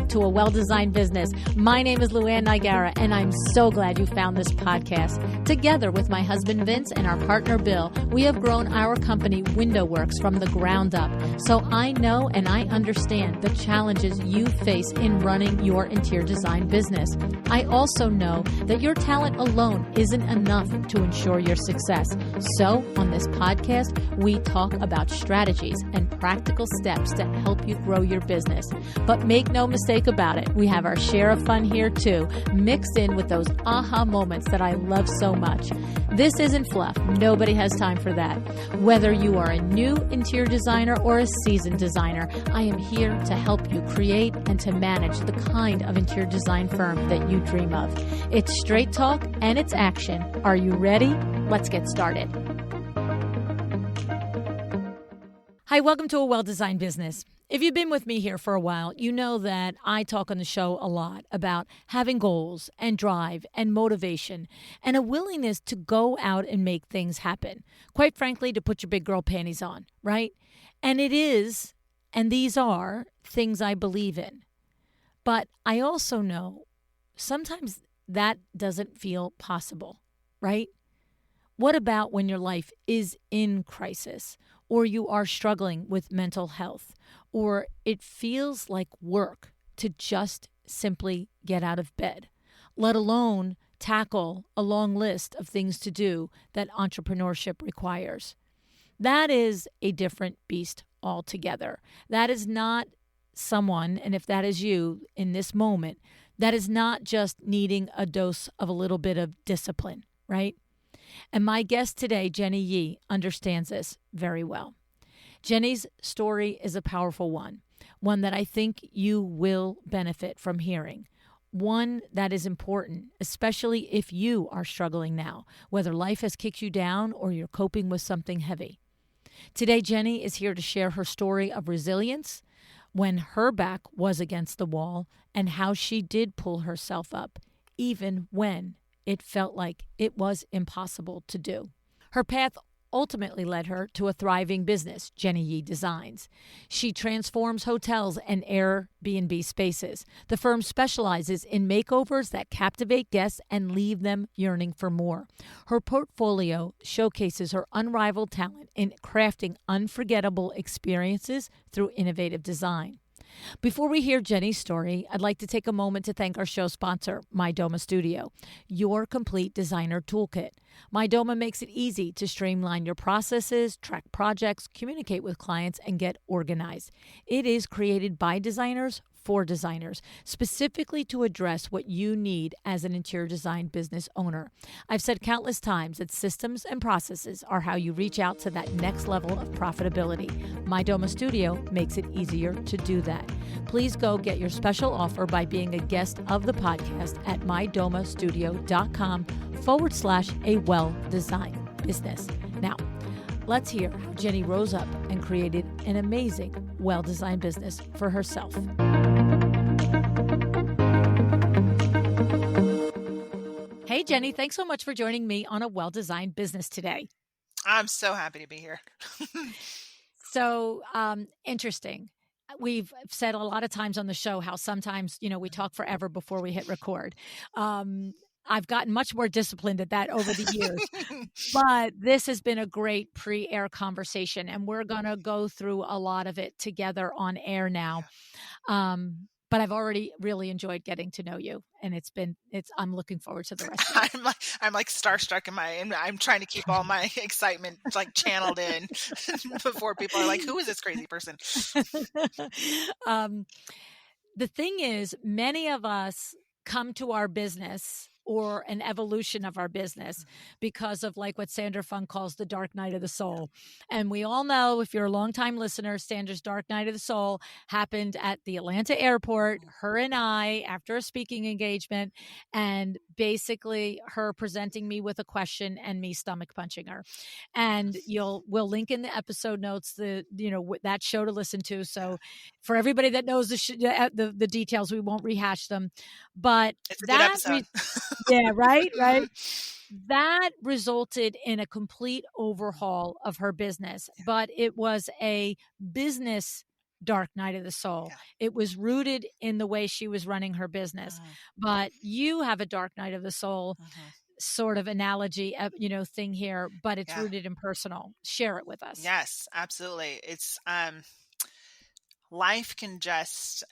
back to A Well-Designed Business. My name is LuAnn Nigara, and I'm so glad you found this podcast. Together with my husband Vince and our partner Bill, we have grown our company WindowWorks from the ground up. So I know and I understand the challenges you face in running your interior design business. I also know that your talent alone isn't enough to ensure your success. So on this podcast, we talk about strategies and practical steps to help you grow your business. But make no mistake about it, we have our share of fun here too, mixed in with those aha moments that I love so much. This isn't fluff. Nobody has time for that. Whether you are a new interior designer or a seasoned designer, I am here to help you create and to manage the kind of interior design firm that you dream of. It's straight talk and it's action. Are you ready? Let's get started. Hi, welcome to A Well-Designed Business. If you've been with me here for a while, you know that I talk on the show a lot about having goals and drive and motivation and a willingness to go out and make things happen. Quite frankly, to put your big girl panties on, right? And it is, and these are things I believe in. But I also know sometimes that doesn't feel possible, right? What about when your life is in crisis, or you are struggling with mental health, or it feels like work to just simply get out of bed, let alone tackle a long list of things to do that entrepreneurship requires? That is a different beast altogether. That is not someone, and if that is you in this moment, that is not just needing a dose of a little bit of discipline, right? And my guest today, Jenny Yee, understands this very well. Jenny's story is a powerful one that I think you will benefit from hearing, one that is important, especially if you are struggling now, whether life has kicked you down or you're coping with something heavy. Today, Jenny is here to share her story of resilience when her back was against the wall and how she did pull herself up, even when it felt like it was impossible to do. Her path ultimately led her to a thriving business, Jenny Yee Designs. She transforms hotels and Airbnb spaces. The firm specializes in makeovers that captivate guests and leave them yearning for more. Her portfolio showcases her unrivaled talent in crafting unforgettable experiences through innovative design. Before we hear Jenny's story, I'd like to take a moment to thank our show sponsor, MyDoma Studio, your complete designer toolkit. MyDoma makes it easy to streamline your processes, track projects, communicate with clients, and get organized. It is created by designers for designers, specifically to address what you need as an interior design business owner. I've said countless times that systems and processes are how you reach out to that next level of profitability. MyDoma Studio makes it easier to do that. Please go get your special offer by being a guest of the podcast at mydomastudio.com/a well-designed business. Now, let's hear how Jenny rose up and created an amazing, well-designed business for herself. Hey, Jenny, thanks so much for joining me on A Well-Designed Business today. I'm so happy to be here. So interesting. We've said a lot of times on the show how sometimes, we talk forever before we hit record. I've gotten much more disciplined at that over the years, but this has been a great pre-air conversation, and we're going to go through a lot of it together on air now. But I've already really enjoyed getting to know you, and I'm looking forward to the rest of it. I'm like starstruck I'm trying to keep all my excitement like channeled in before people are like, who is this crazy person? The thing is, many of us come to our business or an evolution of our business because of like what Sandra Funk calls the dark night of the soul. And we all know, if you're a longtime listener, Sandra's dark night of the soul happened at the Atlanta airport, her and I, after a speaking engagement, and basically her presenting me with a question and me stomach punching her. And we'll link in the episode notes, that show to listen to. So for everybody that knows the details, we won't rehash them, but it's a good episode. Yeah, right. That resulted in a complete overhaul of her business, but it was a business dark night of the soul. Yeah. It was rooted in the way she was running her business. Mhm. But you have a dark night of the soul Mhm. sort of analogy, thing here, but it's Yeah. rooted in personal. Share it with us. Yes, absolutely. It's life can just,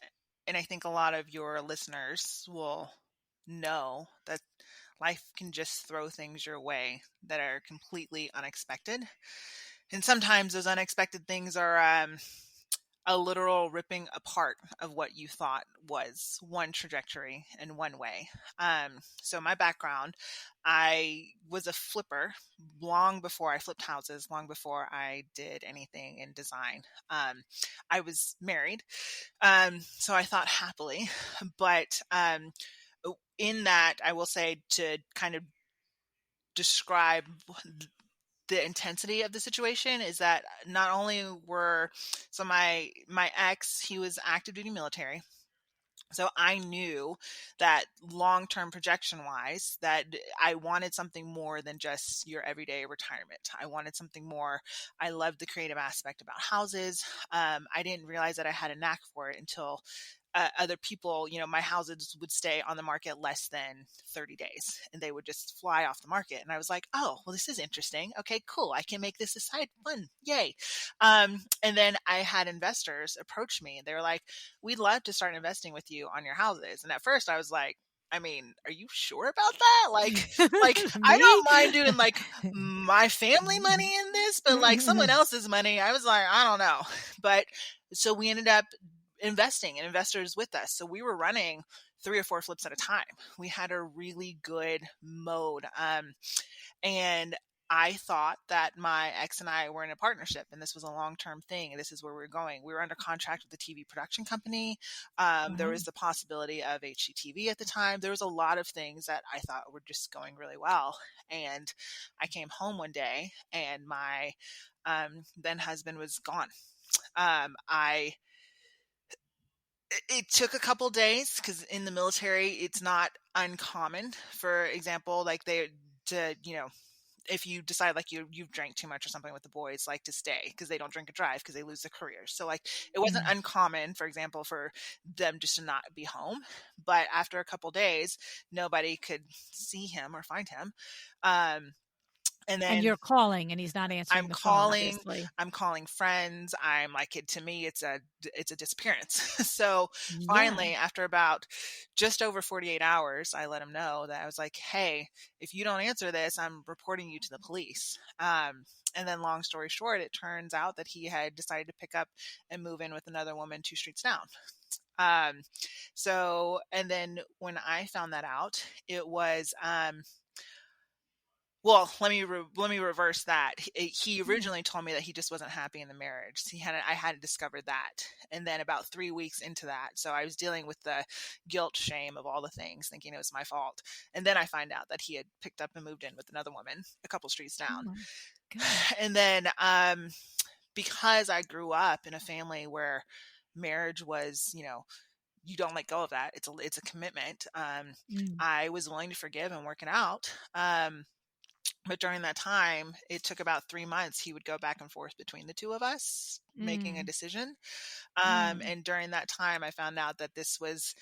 and I think a lot of your listeners will know that life can just throw things your way that are completely unexpected. And sometimes those unexpected things are a literal ripping apart of what you thought was one trajectory in one way. So my background, I was a flipper long before I flipped houses, long before I did anything in design. I was married, so I thought happily, but in that, I will say, to kind of describe the intensity of the situation, is that not only were, so my ex, he was active duty military. So I knew that long-term projection wise, that I wanted something more than just your everyday retirement. I wanted something more. I loved the creative aspect about houses. I didn't realize that I had a knack for it until other people, my houses would stay on the market less than 30 days and they would just fly off the market. And I was like, oh, well, this is interesting. Okay, cool. I can make this a side fun. Yay. And then I had investors approach me and they were like, we'd love to start investing with you on your houses. And at first I was like, I mean, are you sure about that? Like I Me? don't mind doing like my family money in this, but like someone else's money, I was like, I don't know. But so we ended up investing and investors with us. So we were running 3 or 4 flips at a time. We had a really good mode. And I thought that my ex and I were in a partnership and this was a long-term thing. And this is where we were going. We were under contract with a TV production company. There Wow. was the possibility of HGTV at the time. There was a lot of things that I thought were just going really well. And I came home one day and my then husband was gone. I It took a couple days because in the military, it's not uncommon. For example, like if you decide like you've drank too much or something with the boys, like to stay because they don't drink and drive because they lose their careers. So like it wasn't Mm. uncommon, for example, for them just to not be home. But after a couple days, nobody could see him or find him. Um, and And then you're calling and he's not I'm answering the phone, calling, obviously. I'm calling friends. I'm like, to me, it's a disappearance. So Yeah. finally, after about just over 48 hours, I let him know that I was like, hey, if you don't answer this, I'm reporting you to the police. And then long story short, it turns out that he had decided to pick up and move in with another woman 2 streets down. Um, and then when I found that out, it was, well, let me reverse that. He Mm. originally told me that he just wasn't happy in the marriage. I hadn't discovered that, and then about 3 weeks into that, so I was dealing with the guilt, shame of all the things, thinking it was my fault, and then I find out that he had picked up and moved in with another woman a couple streets Oh down, my gosh. and then because I grew up in a family where marriage was, you don't let go of that. It's a commitment. Mm. I was willing to forgive and work it out. But during that time, it took about 3 months. He would go back and forth between the two of us making a Mm. decision. Mm. And during that time, I found out that this was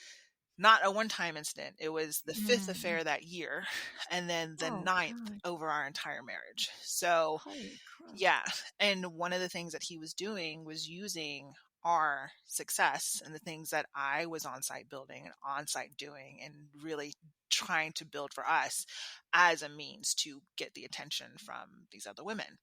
not a one-time incident. It was the fifth Mm. affair that year, and then the Oh ninth god. over our entire marriage. So Holy crap. yeah. And one of the things that he was doing was using our success and the things that I was on site building and on site doing and really trying to build for us as a means to get the attention from these other women.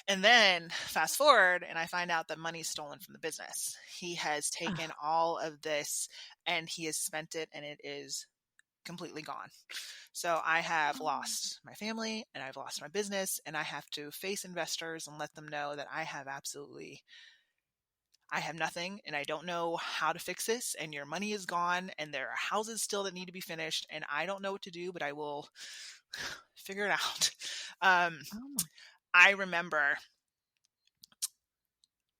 And then fast forward, and I find out that money's stolen from the business. He has taken Ugh. all of this and he has spent it, and it is completely gone. So I have Oh. lost my family and I've lost my business, and I have to face investors and let them know that I have nothing and I don't know how to fix this, and your money is gone and there are houses still that need to be finished and I don't know what to do, but I will figure it out. Um, Oh my. I remember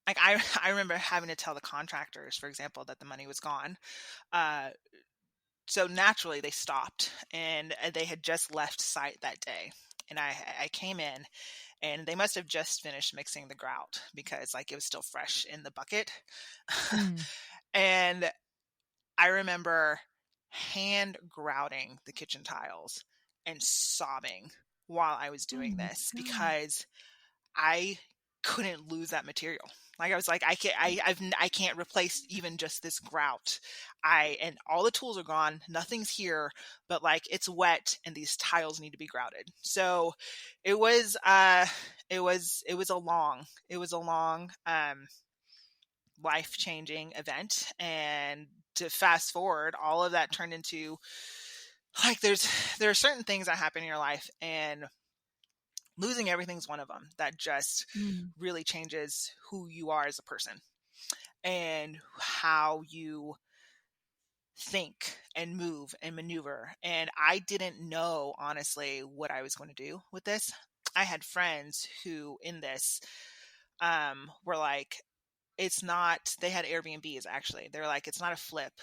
I remember having to tell the contractors, for example, that the money was gone. Uh, so naturally they stopped, and they had just left site that day. and I came in, and they must have just finished mixing the grout because like it was still fresh in the bucket. Mm. And I remember hand grouting the kitchen tiles and sobbing while I was Oh doing my this God. because I couldn't lose that material. Like I was like, I can't replace even just this grout. And all the tools are gone. Nothing's here, but like it's wet and these tiles need to be grouted. So it was, it was a long, life changing event. And to fast forward, all of that turned into like, there are certain things that happen in your life, and losing everything's one of them that just Mm. really changes who you are as a person and how you think and move and maneuver. And I didn't know honestly what I was going to do with this. I had friends who in this were like, it's not, they had Airbnbs actually. They're like, it's not a flip.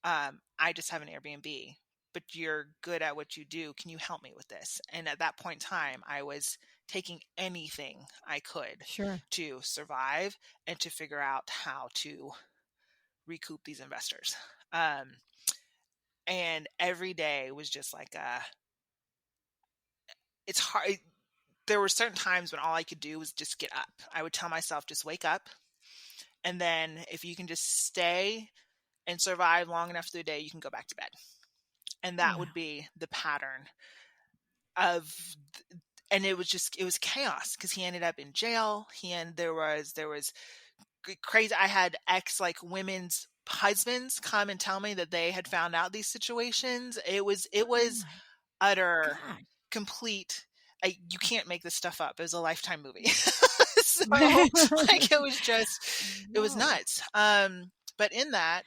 I just have an Airbnb, but you're good at what you do. Can you help me with this? And at that point in time, I was taking anything I could Sure. to survive and to figure out how to recoup these investors. Um, and every day was just like, it's hard. There were certain times when all I could do was just get up. I would tell myself, just wake up. And then if you can just stay and survive long enough through the day, you can go back to bed. And that Yeah. would be the pattern of, and it was chaos because he ended up in jail. There was crazy. I had ex like women's husbands come and tell me that they had found out these situations. It Oh was my utter, God. complete. You can't make this stuff up. It was a Lifetime movie. So like it was Whoa. nuts. But in that,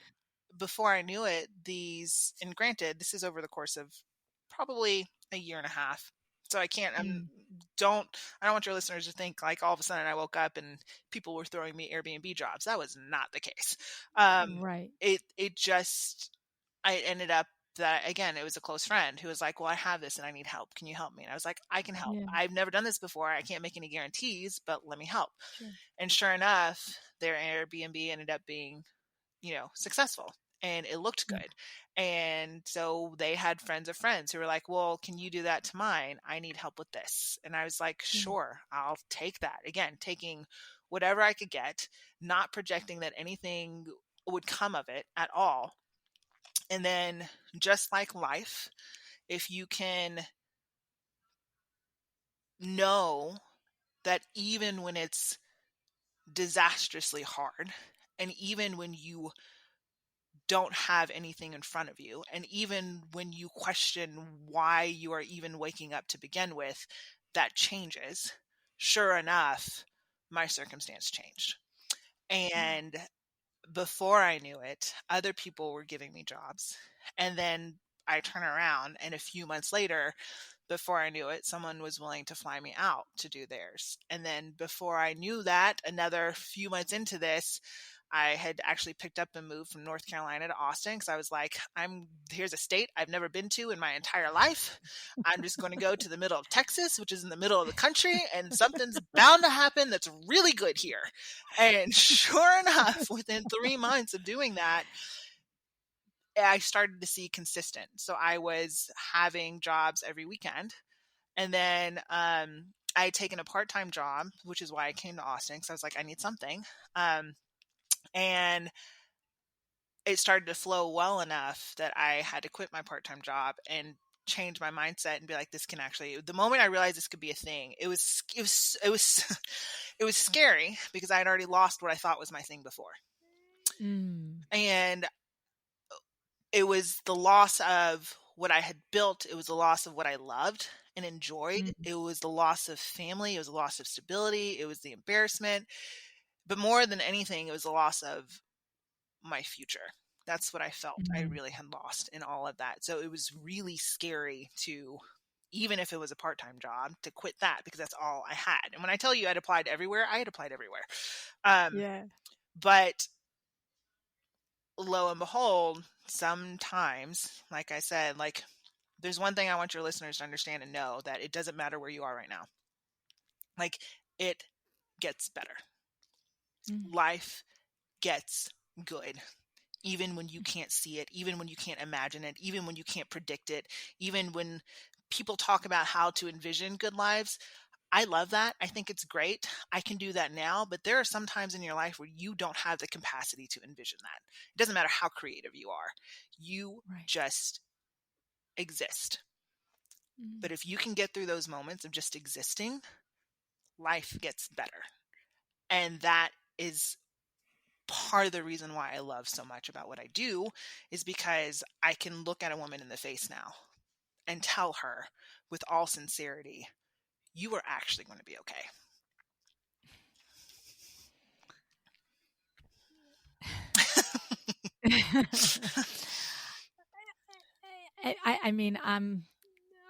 before I knew it, these, and granted, this is over the course of probably a year and a half. So I can't, Mm. don't, I don't want your listeners to think like all of a sudden I woke up and people were throwing me Airbnb jobs. That was not the case. Right. It just, I ended up that again, it was a close friend who was like, well, I have this and I need help. Can you help me? And I was like, I can help. Yeah. I've never done this before. I can't make any guarantees, but let me help. Sure. And sure enough, their Airbnb ended up being, successful, and it looked Yeah. good. And so they had friends of friends who were like, well, can you do that to mine? I need help with this. And I was like, Yeah. sure, I'll take that. Again, taking whatever I could get, not projecting that anything would come of it at all. And then just like life, if you can know that even when it's disastrously hard, and even when you don't have anything in front of you, and even when you question why you are even waking up to begin with, that changes. Sure enough, my circumstance changed. Yeah. And before I knew it, other people were giving me jobs. And then I turn around, and a few months later, before I knew it, someone was willing to fly me out to do theirs. And then before I knew that, another few months into this, I had actually picked up and moved from North Carolina to Austin because I was like, here's a state I've never been to in my entire life. I'm just going to go to the middle of Texas, which is in the middle of the country, and something's bound to happen that's really good here. And sure enough, within 3 months of doing that, I started to see consistent. So I was having jobs every weekend. And then I had taken a part-time job, which is why I came to Austin, because I was like, I need something. And it started to flow well enough that I had to quit my part-time job and change my mindset and be like, this can actually, the moment I realized this could be a thing, it was scary because I had already lost what I thought was my thing before. Mm. And it was the loss of what I had built. It was the loss of what I loved and enjoyed. Mm. It was the loss of family. It was the loss of stability. It was the embarrassment. But more than anything, it was the loss of my future. That's what I felt I Mm. really had lost in all of that. So it was really scary to, even if it was a part-time job, to quit that because that's all I had. And when I tell you I'd applied everywhere, I had applied everywhere. Yeah. But lo and behold, sometimes, like I said, like there's one thing I want your listeners to understand and know, that it doesn't matter where you are right now. Like, it gets better. Mm. Life gets good. Even when you can't see it, even when you can't imagine it, even when you can't predict it, even when people talk about how to envision good lives. I love that. I think it's great. I can do that now, but there are some times in your life where you don't have the capacity to envision that. It doesn't matter how creative you are. You Right. just exist. Mm. But if you can get through those moments of just existing, life gets better. And that is part of the reason why I love so much about what I do, is because I can look at a woman in the face now and tell her with all sincerity, you are actually going to be okay. I mean,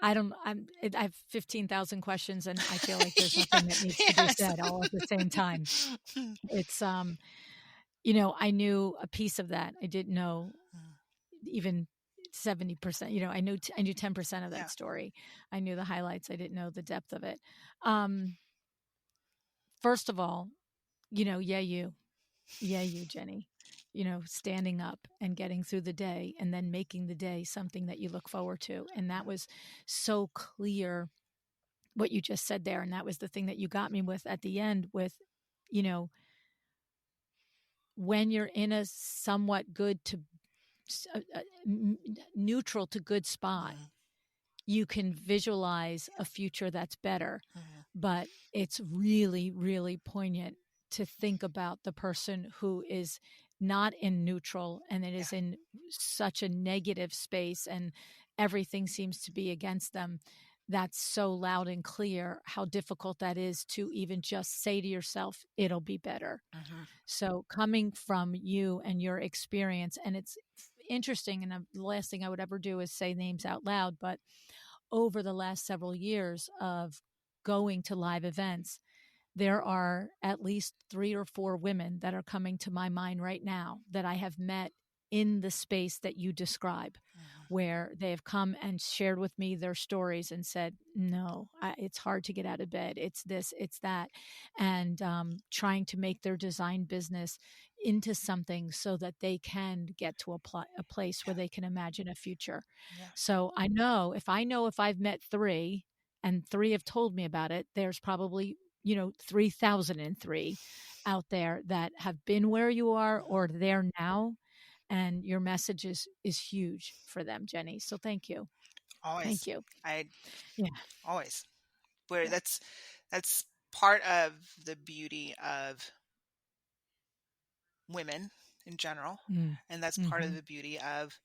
I don't, I have 15,000 questions and I feel like there's nothing that Yes, needs to be yes. said all at the same time. It's, I knew a piece of that. I didn't know even 70%. I knew 10% of Yeah. that story. I knew the highlights. I didn't know the depth of it. Um, First of all, yeah, you, Jenny, standing up and getting through the day and then making the day something that you look forward to. And that was so clear what you just said there. And that was the thing that you got me with at the end with, you know, when you're in a somewhat good to neutral to good spot, Mhm, you can visualize a future that's better. mhm. But it's really, really poignant to think about the person who is not in neutral and it Yeah. is in such a negative space and everything seems to be against them. That's so loud and clear how difficult that is to even just say to yourself, it'll be better. Mhm. So coming from you and your experience, and it's interesting, and the last thing I would ever do is say names out loud, but over the last several years of going to live events, there are at least 3 or 4 women that are coming to my mind right now that I have met in the space that you describe, Mhm. where they have come and shared with me their stories and said, no, it's hard to get out of bed. It's this, it's that. And trying to make their design business into something so that they can get to a place Yeah. where they can imagine a future. Yeah. So I know if I've met 3 and 3 have told me about it, there's probably 3003 out there that have been where you are Mhm. or there now, and your message is huge for them, Jenny. So thank you. Thank Always. you. I Yeah. always. Where Yeah. that's part of the beauty of women in general, Mm. and that's part of Mhm. the beauty of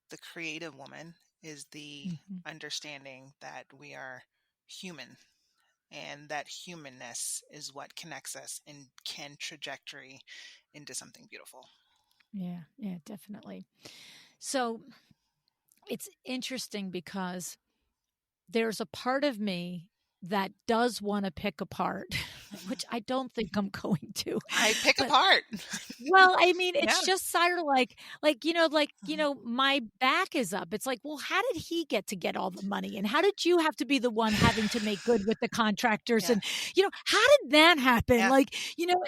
the creative woman, is the Mhm. understanding that we are human, and that humanness is what connects us and can trajectory into something beautiful. Yeah, yeah, definitely. So it's interesting because there's a part of me that does want to pick apart, Mhm. which I don't think I'm going to. I pick But apart. well, I mean, Yeah. it's just sort of Mhm. my back is up. It's like, well, how did he get all the money? And how did you have to be the one having to make good with the contractors? Yeah. And, how did that happen? Yeah. Like,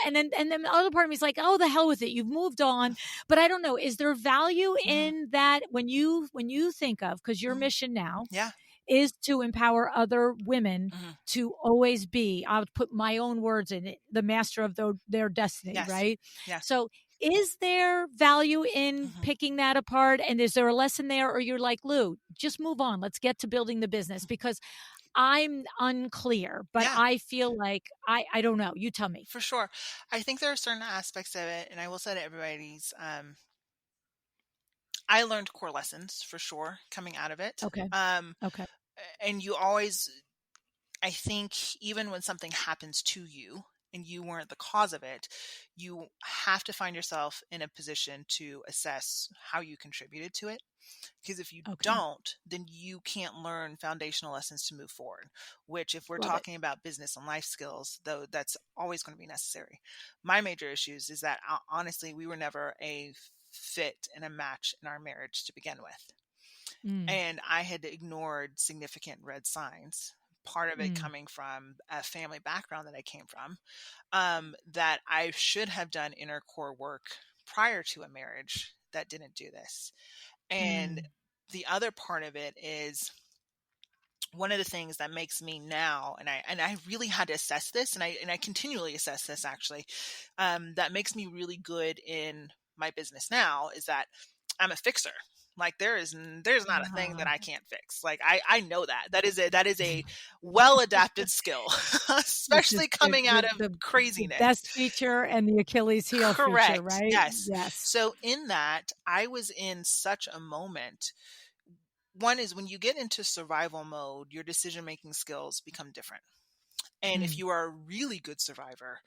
and then the other part of me is like, oh, the hell with it. You've moved on. But I don't know. Is there value Mhm. in that when you think of, because your Mhm. mission now Yeah. is to empower other women Mhm. to always be, I'll put my own words in it, the master of their destiny, Yes. right? Yeah. So is there value in Mhm. picking that apart? And is there a lesson there? Or you're like, Lou, just move on. Let's get to building the business, because I'm unclear, but Yeah. I feel like I don't know. You tell me. For sure. I think there are certain aspects of it, and I will say to everybody's, I learned core lessons for sure coming out of it. Okay. Um, Okay. and you always, I think, even when something happens to you and you weren't the cause of it, you have to find yourself in a position to assess how you contributed to it. Because if you Okay. don't, then you can't learn foundational lessons to move forward, which, if we're Love it. talking about business and life skills, though, that's always going to be necessary. My major issues is that, honestly, we were never a fit and a match in our marriage to begin with. Mm, And I had ignored significant red signs. Part of it mm, coming from a family background that I came from, that I should have done inner core work prior to a marriage that didn't do this. And mm, the other part of it is one of the things that makes me now, and I really had to assess this, and I continually assess this actually, that makes me really good in my business now is that I'm a fixer. Like there's not a thing that ah, I can't fix. Like I know that is a well adapted skill, which is especially the, coming out the of the the craziness. best feature and the Achilles heel feature, Correct. right? Yes. Yes. So in that, I was in such a moment. One is when you get into survival mode, your decision making skills become different. And if Mm, you are a really good survivor,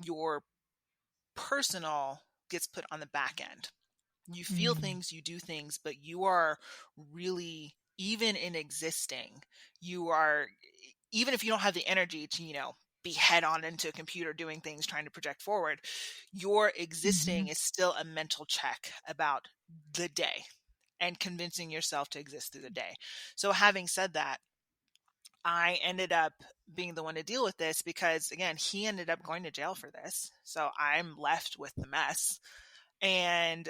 your personal gets put on the back end. You feel mm, things, you do things, but you are really, even in existing, you are, even if you don't have the energy to, be head on into a computer doing things, trying to project forward, your existing mhm. is still a mental check about the day and convincing yourself to exist through the day. So, having said that, I ended up being the one to deal with this because, again, he ended up going to jail for this. So I'm left with the mess. And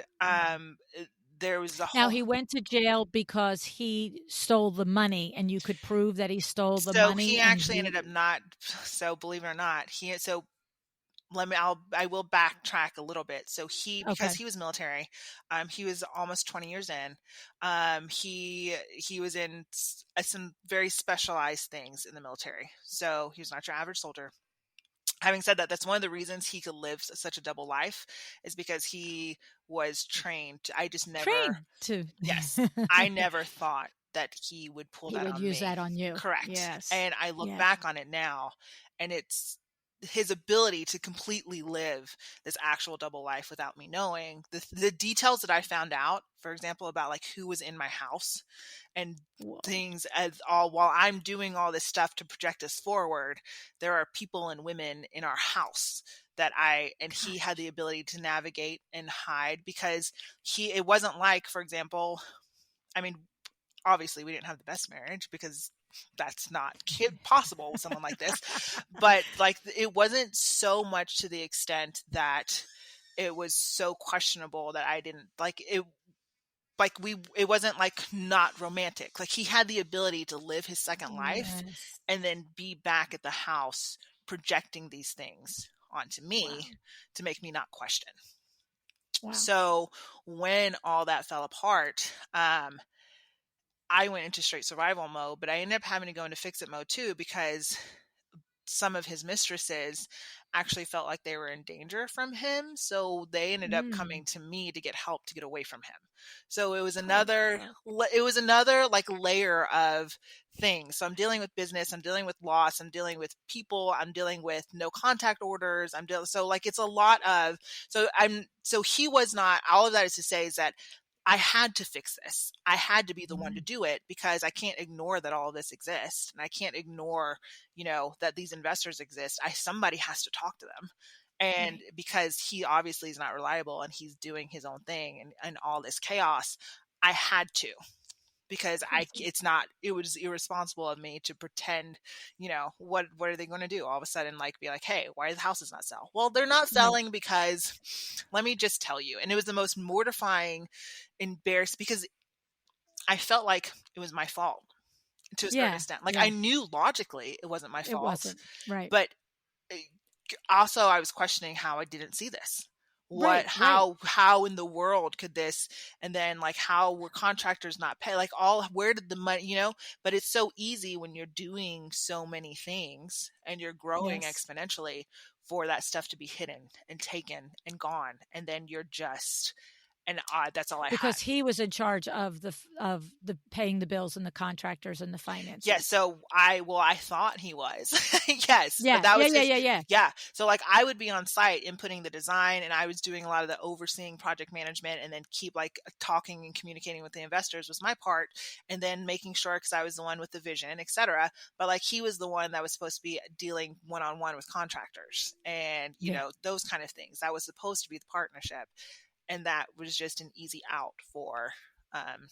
there was a Now whole. he went to jail because he stole the money, and you could prove that he stole the So he money, and actually ended he up not. So believe it or not, so I will backtrack a little bit. So because okay. he was military, he was almost 20 years in. He was in some very specialized things in the military. So he was not your average soldier. Having said that, that's one of the reasons he could live such a double life is because he was trained. I just never, Trained to yes, I never thought that he would pull he that would on use me. that on you. Correct. Yes. And I look Yes. back on it now, and it's his ability to completely live this actual double life without me knowing the details that I found out, for example, about like who was in my house and Whoa. things as all while I'm doing all this stuff to project us forward, there are people and women in our house that and he had Gosh. the ability to navigate and hide because it wasn't like, for example, I mean, obviously we didn't have the best marriage because that's not possible with someone like this, but like it wasn't so much to the extent that it was so questionable that I didn't like it. Like it wasn't like not romantic. Like he had the ability to live his second life Yes. and then be back at the house projecting these things onto me Wow. to make me not question. Wow. So when all that fell apart, I went into straight survival mode, but I ended up having to go into fix it mode too because some of his mistresses actually felt like they were in danger from him, so they ended up Mm. coming to me to get help to get away from him. So Poor girl. it was another like layer of things. So I'm dealing with business, I'm dealing with loss, I'm dealing with people, I'm dealing with no contact orders, so like it's a lot of. So he was not. All of that is to say is that I had to fix this. I had to be the one to Mm. do it because I can't ignore that all of this exists, and I can't ignore, that these investors exist. Somebody has to talk to them. And Right. because he obviously is not reliable and he's doing his own thing and all this chaos, I had to, because Crazy. it was irresponsible of me to pretend, what are they going to do all of a sudden, like be like, hey, why the houses not sell? Well, they're not Right. selling because let me just tell you. And it was the most mortifying, embarrassed, because I felt like it was my fault to a certain Yeah. extent. Like I Yeah. knew logically it wasn't my It fault, wasn't. Right. but also I was questioning how I didn't see this. Right. Right. How in the world could this, and then like how were contractors not pay, like all, where did the money, but it's so easy when you're doing so many things and you're growing Yes. exponentially for that stuff to be hidden and taken and gone, and then you're just, and that's all I had. Because he was in charge of the paying the bills and the contractors and the Yeah, finances. so I thought he was. Yes, but Yeah. that Yeah. was Yeah. his. Yeah. Yeah. Yeah. So like I would be on site inputting the design, and I was doing a lot of the overseeing project management, and then keep like talking and communicating with the investors was my part, and then making sure, cuz I was the one with the vision, etc. But like he was the one that was supposed to be dealing one-on-one with contractors and, Yeah. those kind of things. That was supposed to be the partnership, and that was just an easy out um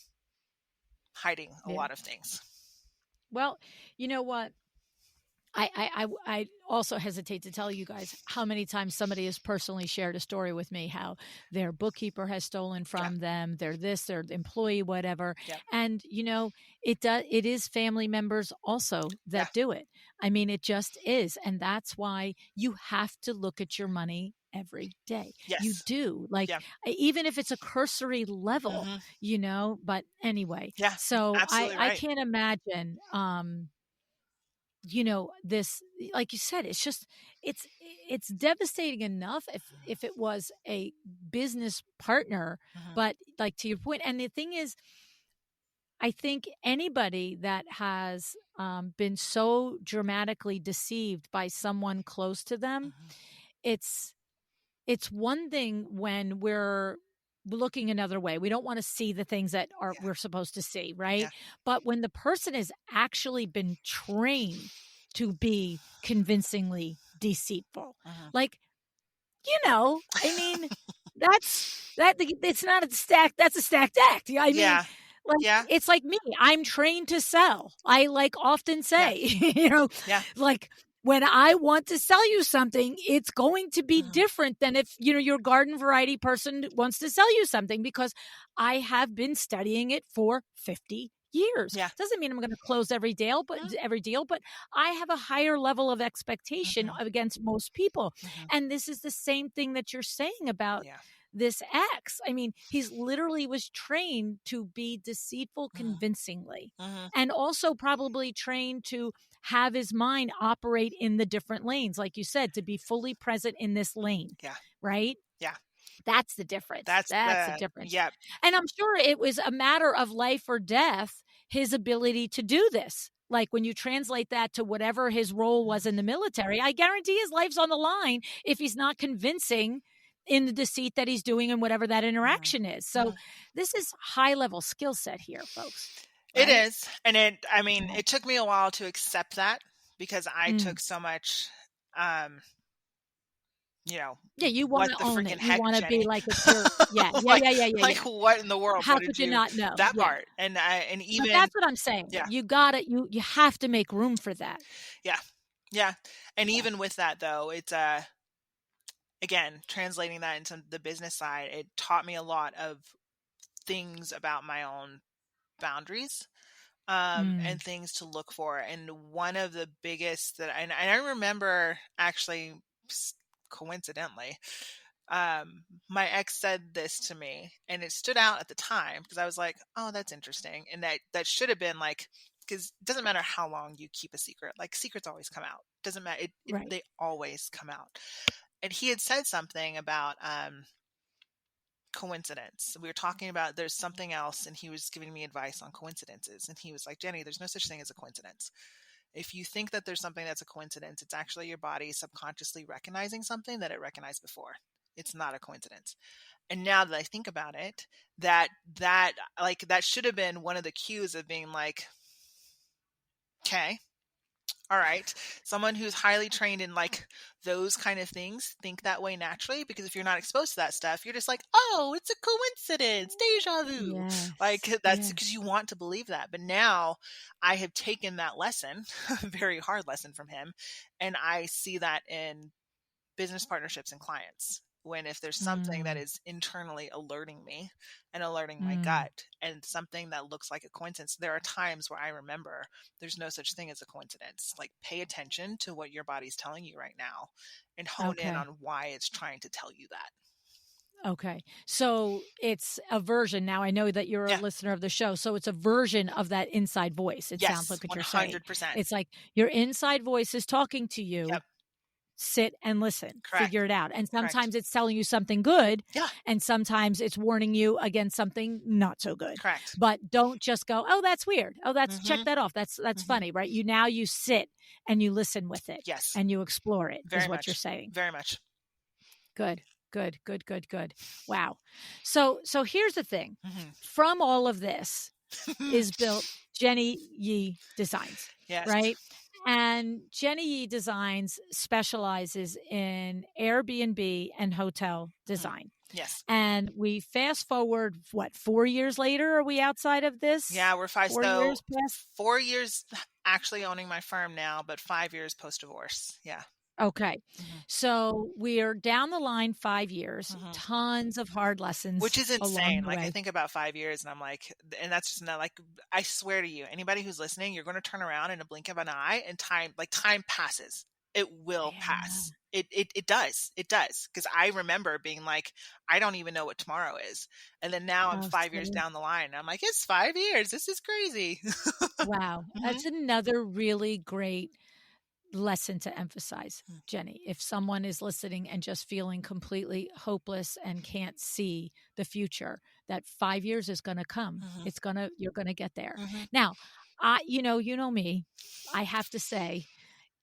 hiding a Yeah. lot of things. Well, you know what? I also hesitate to tell you guys how many times somebody has personally shared a story with me how their bookkeeper has stolen Yeah. from them, they're this, their employee, whatever. Yep. And it is family members also Yeah. that do it. I mean, it just is. And that's why you have to look at your money every day. You Yes. do. Like, Yeah. even if it's a cursory level, Hmm. but anyway, Yeah. so Absolutely I right. can't imagine this, like you said, it's just it's devastating enough if it was a business partner, Hmm. but like to your point, and the thing is, I think anybody that has been so dramatically deceived by someone close to them, Hmm. it's it's one thing when we're looking another way. We don't want to see the things that are Yeah. we're supposed to see, right? Yeah. But when the person has actually been trained to be convincingly deceitful, Hmm. like, I mean, it's not a stack, that's a stacked act. Yeah, I mean, Yeah. like, Yeah. it's like me. I'm trained to sell. I like often Yeah. say, Yeah. like, when I want to sell you something, it's going to be Hmm. different than if, your garden variety person wants to sell you something, because I have been studying it for 50 years. Yeah. Doesn't mean I'm going to close every deal, but I have a higher level of expectation Hmm. against most people. Hmm. And this is the same thing that you're saying about Yeah. this ex. I mean, he's literally was trained to be deceitful Hmm. convincingly, Hmm. and also probably trained to have his mind operate in the different lanes, like you said, to be fully present in this lane, Yeah. right? Yeah. That's the difference. That's That's the the difference. yeah. And I'm sure it was a matter of life or death, his ability to do this. Like, when you translate that to whatever his role was in the military, I guarantee his life's on the line if he's not convincing in the deceit that he's doing and whatever that Hmm. interaction is. So Hmm. this is high level skill set here, folks. It Right? is. And I mean, Yeah. it took me a while to accept that because I Mm. took so much, um, you know, Yeah, you want what to the own it. freaking You heck, want to be Jenny? like it's your, yeah, yeah, like, yeah, yeah, yeah, like yeah. what in the world? How What did could you you, not know? that Yeah. part? And But even, that's what I'm saying. yeah, You got it. You have to make room for that. yeah, yeah. And Yeah. even with that though, it's, again, translating that into the business side, it taught me a lot of things about my own boundaries, Mm, and things to look for. And one of the biggest and I remember actually, coincidentally, my ex said this to me, and it stood out at the time because I was like, "Oh, that's interesting," and that should have been like. Because it doesn't matter how long you keep a secret, like secrets always come out. Doesn't matter. right. They always come out. And he had said something about coincidence. We were talking about there's something else, and he was giving me advice on coincidences. And he was like, Jenny, there's no such thing as a coincidence. If you think that there's something that's a coincidence, it's actually your body subconsciously recognizing something that it recognized before. It's not a coincidence. And now that I think about it, that should have been one of the cues of being like, okay, all right, someone who's highly trained in like those kind of things think that way naturally, because if you're not exposed to that stuff, you're just like, oh, it's a coincidence, deja vu. Yes. Like, that's because Yes. you want to believe that. But now I have taken that lesson, a very hard lesson from him, and I see that in business partnerships and clients. When if there's something that Mm, is internally alerting me and alerting my mm. gut, and something that looks like a coincidence, there are times where I remember there's no such thing as a coincidence. Like, pay attention to what your body's telling you right now and hone in Okay. on why it's trying to tell you that. Okay. So it's a version. Now I know that you're a Yeah. listener of the show. So it's a version of that inside voice. It sounds Yes. like what you're saying. 100%. It's like your inside voice is talking to Yep. you. Sit and listen, Correct. figure it out. And Correct. sometimes it's telling you something good, Yeah. and sometimes it's warning you against something not so good. Correct. But don't just go, "Oh, that's weird. Oh, that's check Mm-hmm. that off. That's Mm-hmm. funny," right? You sit and you listen with it Yes. and you explore it, is Very what you're much. saying. Very much. Good. Good, good, good, good. Wow. So here's the thing. Mm-hmm. From all of this is built Jenny Yee Designs, Yes. right? And Jenny Yee Designs specializes in Airbnb and hotel Mm-hmm. design. Yes. And we fast forward, what, 4 years later? Are we outside of Yeah, this? we're 5. 4 years So past? 4 years actually owning my firm now, but 5 years post divorce. Yeah. Okay. Hmm. So we're down the line 5 years, Hmm. tons of hard Which lessons is along insane. the Like I way. think about 5 years and I'm like, and that's just not like, I swear to you, anybody who's listening, you're going to turn around in a blink of an eye and time passes. It will Yeah. pass. It does. It does. Because I remember being like, I don't even know what tomorrow is. And then now I'm Oh, 5 years see. down the line. And I'm like, it's 5 years. This is crazy. Wow. Hmm. That's another really great lesson to emphasize, Jenny. If someone is listening and just feeling completely hopeless and can't see the future, that 5 years is going to come. Hmm. You're going to get there. Hmm. Now, you know me, I have to say,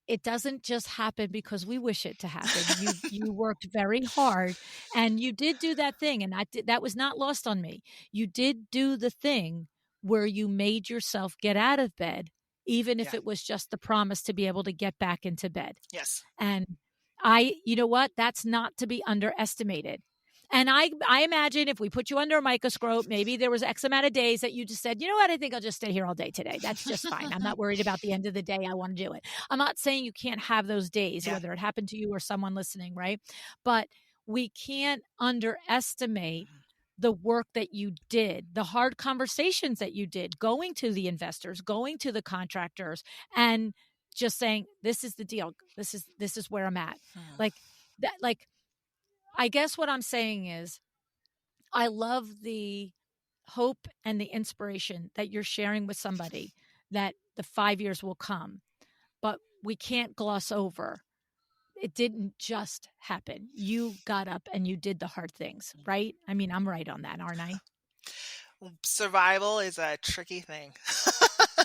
it doesn't just happen because we wish it to happen. You worked very hard and you did do that thing. And that was not lost on me. You did do the thing where you made yourself get out of bed, even if Yeah. it was just the promise to be able to get back into bed. Yes. And you know what? That's not to be underestimated. And I imagine if we put you under a microscope, maybe there was X amount of days that you just said, you know what? I think I'll just stay here all day today. That's just fine. I'm not worried about the end of the day. I want to do it. I'm not saying you can't have those days, Yeah. whether it happened to you or someone listening, right? But we can't underestimate Mhm. the work that you did, the hard conversations that you did, going to the investors, going to the contractors, and just saying, this is the deal. This is where I'm at. Mhm. Like that, like I guess what I'm saying is I love the hope and the inspiration that you're sharing with somebody that the 5 years will come, but we can't gloss over. It didn't just happen. You got up and you did the hard things, right? I mean, I'm right on that, aren't I? Survival is a tricky thing.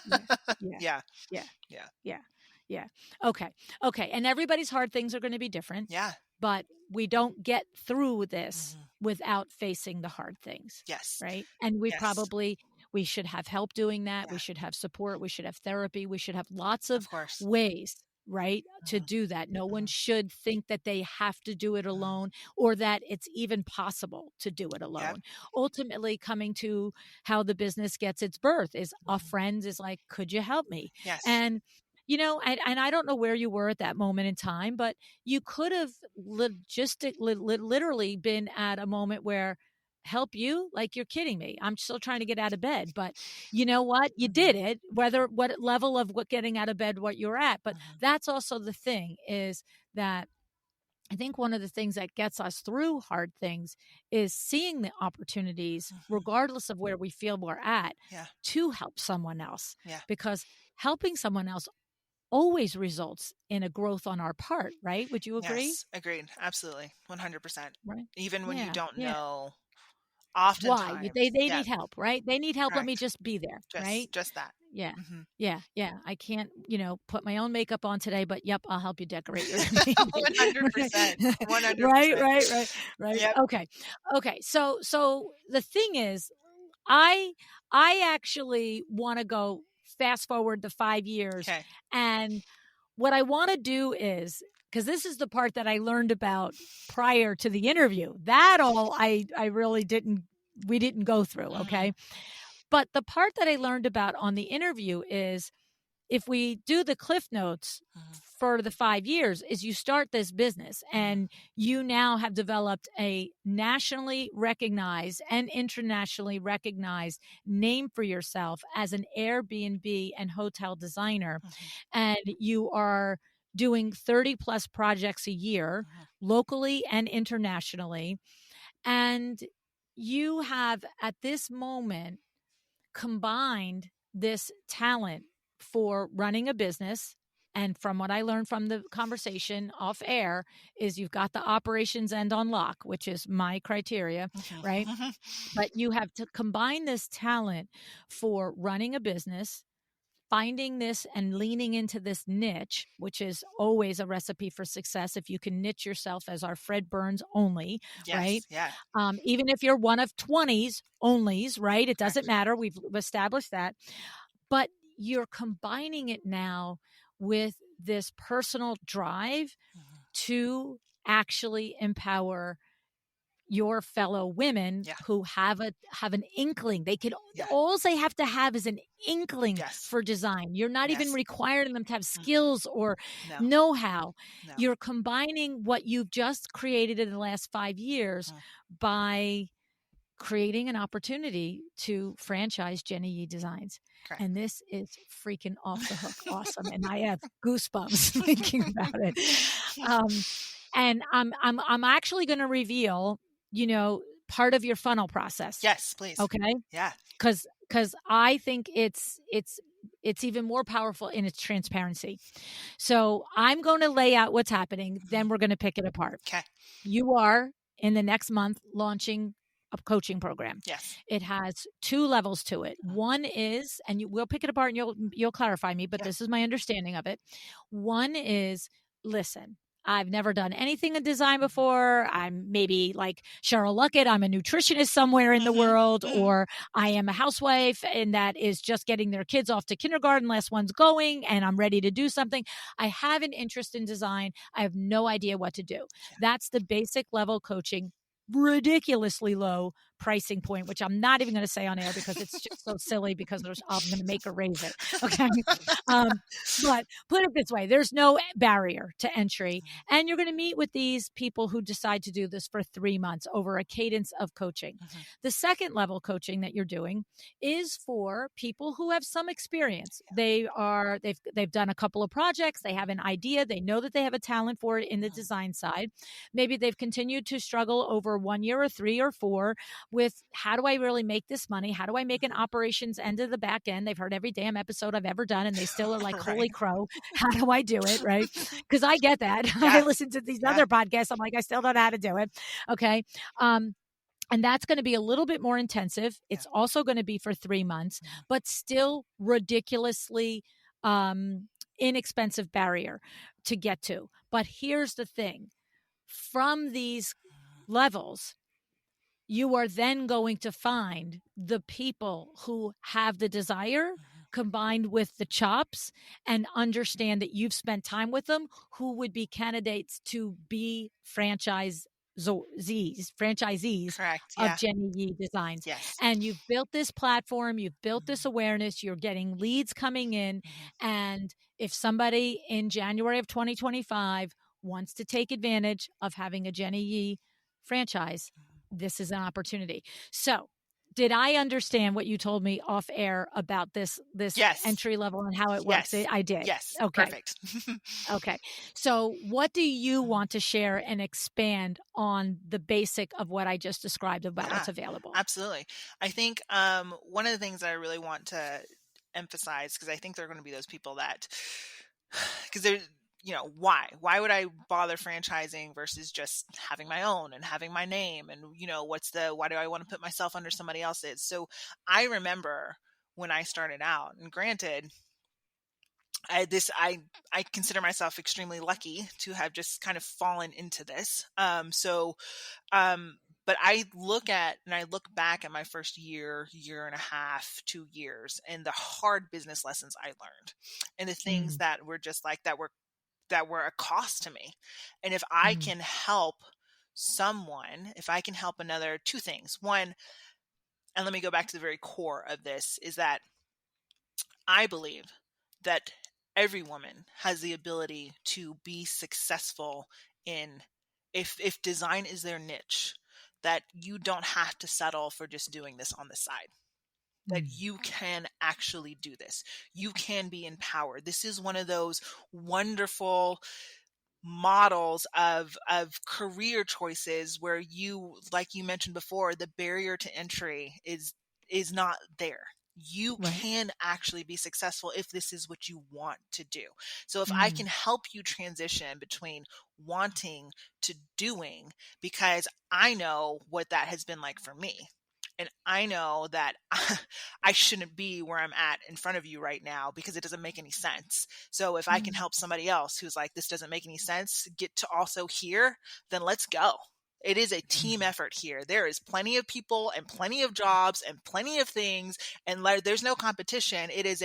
Yeah. Yeah. Yeah. Yeah. Yeah. Yeah. Yeah. Okay. Okay. And everybody's hard things are going to be different, Yeah. but we don't get through this Mhm. without facing the hard things, Yes. right? And Yes. we should have help doing that. We Yeah. should have support. We should have therapy. We should have lots of Of course. ways, right, to Mhm. do that. No one Mhm. should think that they have to do it Mhm. alone or that it's even possible to do it Yep. alone. Ultimately, coming to how the business gets its birth is a Mhm. friend is like, could you help me? Yes. And and I don't know where you were at that moment in time, but you could have literally been at a moment where help you, like, you're kidding me, I'm still trying to get out of bed. But you know what, you Mhm. did it, whether what level of what getting out of bed what you're at. But Mhm. that's also the thing, is that I think one of the things that gets us through hard things is seeing the opportunities, Mhm. regardless of where we feel we're at, Yeah. to help someone else. Yeah. Because helping someone else always results in a growth on our part, right? Would you agree? Yes. Agreed. Absolutely. 100%. Right. Even when you Yeah. don't Yeah. know, Why? They oftentimes. they Yeah. need help, right? They need help. Let me Correct. just be there, right? Just that. Yeah. Hmm. Yeah. Yeah. I can't, put my own makeup on today, but yep, I'll help you decorate your painting. 100%. Right, 100%. right, right, right. Yep. Okay. Okay. So the thing is, I I actually want to go fast forward the 5 years. Okay. And what I want to do is, because this is the part that I learned about prior to the interview. That all I really didn't we didn't go through, Hmm. okay? But the part that I learned about on the interview is, if we do the cliff notes Hmm. for the 5 years, is you start this business Hmm. and you now have developed a nationally recognized and internationally recognized name for yourself as an Airbnb and hotel designer. Hmm. And you are doing 30 plus projects a year, Hmm. locally and internationally. And you have at this moment combined this talent for running a business. And from what I learned from the conversation off air, is you've got the operations end on lock, which is my criteria, right? Hmm. But you have to combine this talent for running a business, finding this and leaning into this niche, which is always a recipe for success. If you can niche yourself as our Fred Burns only, right? Yes. Yeah. Even if you're one of 20s onlys, right? It doesn't Correct. matter. We've established that. But you're combining it now with this personal drive Hmm. to actually empower your fellow women Yeah. who have an inkling. Yeah. All they have to have is an inkling Yes. for design. You're not even Yes. requiring them to have Mm. skills or No. know-how. No. You're combining what you've just created in the last 5 years by creating an opportunity to franchise Jenny Yee Designs. Correct. And this is freaking off the hook awesome. And I have goosebumps thinking about it. And I'm actually going to reveal, part of your funnel process. Yes, please. Okay. Yeah. Cause I think it's even more powerful in its transparency. So I'm going to lay out what's happening. Then we're going to pick it apart. Okay. You are in the next month launching a coaching program. Yes. It has 2 levels to it. One is, and we'll pick it apart and you'll clarify me, but this is my understanding of it. One is, listen, I've never done anything in design before. I'm maybe like Cheryl Luckett. I'm a nutritionist somewhere in the world, or I am a housewife and that is just getting their kids off to kindergarten. Last one's going and I'm ready to do something. I have an interest in design. I have no idea what to do. Yeah. That's the basic level coaching, ridiculously low pricing point, which I'm not even going to say on air because it's just so silly because I'm going to make her raise it. Okay. But put it this way, there's no barrier to entry. And you're going to meet with these people who decide to do this for 3 months over a cadence of coaching. The second level coaching that you're doing is for people who have some experience. They've done a couple of projects. They have an idea. They know that they have a talent for it in the design side. Maybe they've continued to struggle over 1 year or 3 or 4 with how do I really make this money? How do I make an operations end of the back end? They've heard every damn episode I've ever done and they still are like, Right. holy crow, how do I do it? Right. Because I get that. Yeah. I listen to these other podcasts. I'm like, I still don't know how to do it. Okay. And that's going to be a little bit more intensive. It's also going to be for 3 months, but still ridiculously inexpensive barrier to get to. But here's the thing. From these levels, you are then going to find the people who have the desire combined with the chops and understand that you've spent time with them who would be candidates to be franchisees Correct. of Jenny Yee Designs. Yes. And you've built this platform, you've built this awareness, you're getting leads coming in. And if somebody in January of 2025 wants to take advantage of having a Jenny Yee franchise, this is an opportunity. So did I understand what you told me off air about this entry level and how it works? I did. Yes. Okay. Perfect. Okay. So what do you want to share and expand on the basic of what I just described about what's available? Absolutely. I think one of the things that I really want to emphasize, because I think there are going to be those people that, because they're, why would I bother franchising versus just having my own and having my name? And, why do I want to put myself under somebody else's? So I remember when I started out, and granted, I consider myself extremely lucky to have just kind of fallen into this. But I look back at my first year and a half, 2 years, and the hard business lessons I learned, and the things that were just like that were a cost to me. And if I can help someone, if I can help another, 2 things. One, and let me go back to the very core of this, is that I believe that every woman has the ability to be successful in, if design is their niche, that you don't have to settle for just doing this on the side. That you can actually do this. You can be empowered. This is one of those wonderful models of career choices where you, like you mentioned before, the barrier to entry is not there. You can actually be successful if this is what you want to do. So if I can help you transition between wanting to doing, because I know what that has been like for me. And I know that I shouldn't be where I'm at in front of you right now because it doesn't make any sense. So if I can help somebody else who's like, this doesn't make any sense, get to also here, then let's go. It is a team effort here. There is plenty of people and plenty of jobs and plenty of things, and there's no competition. It is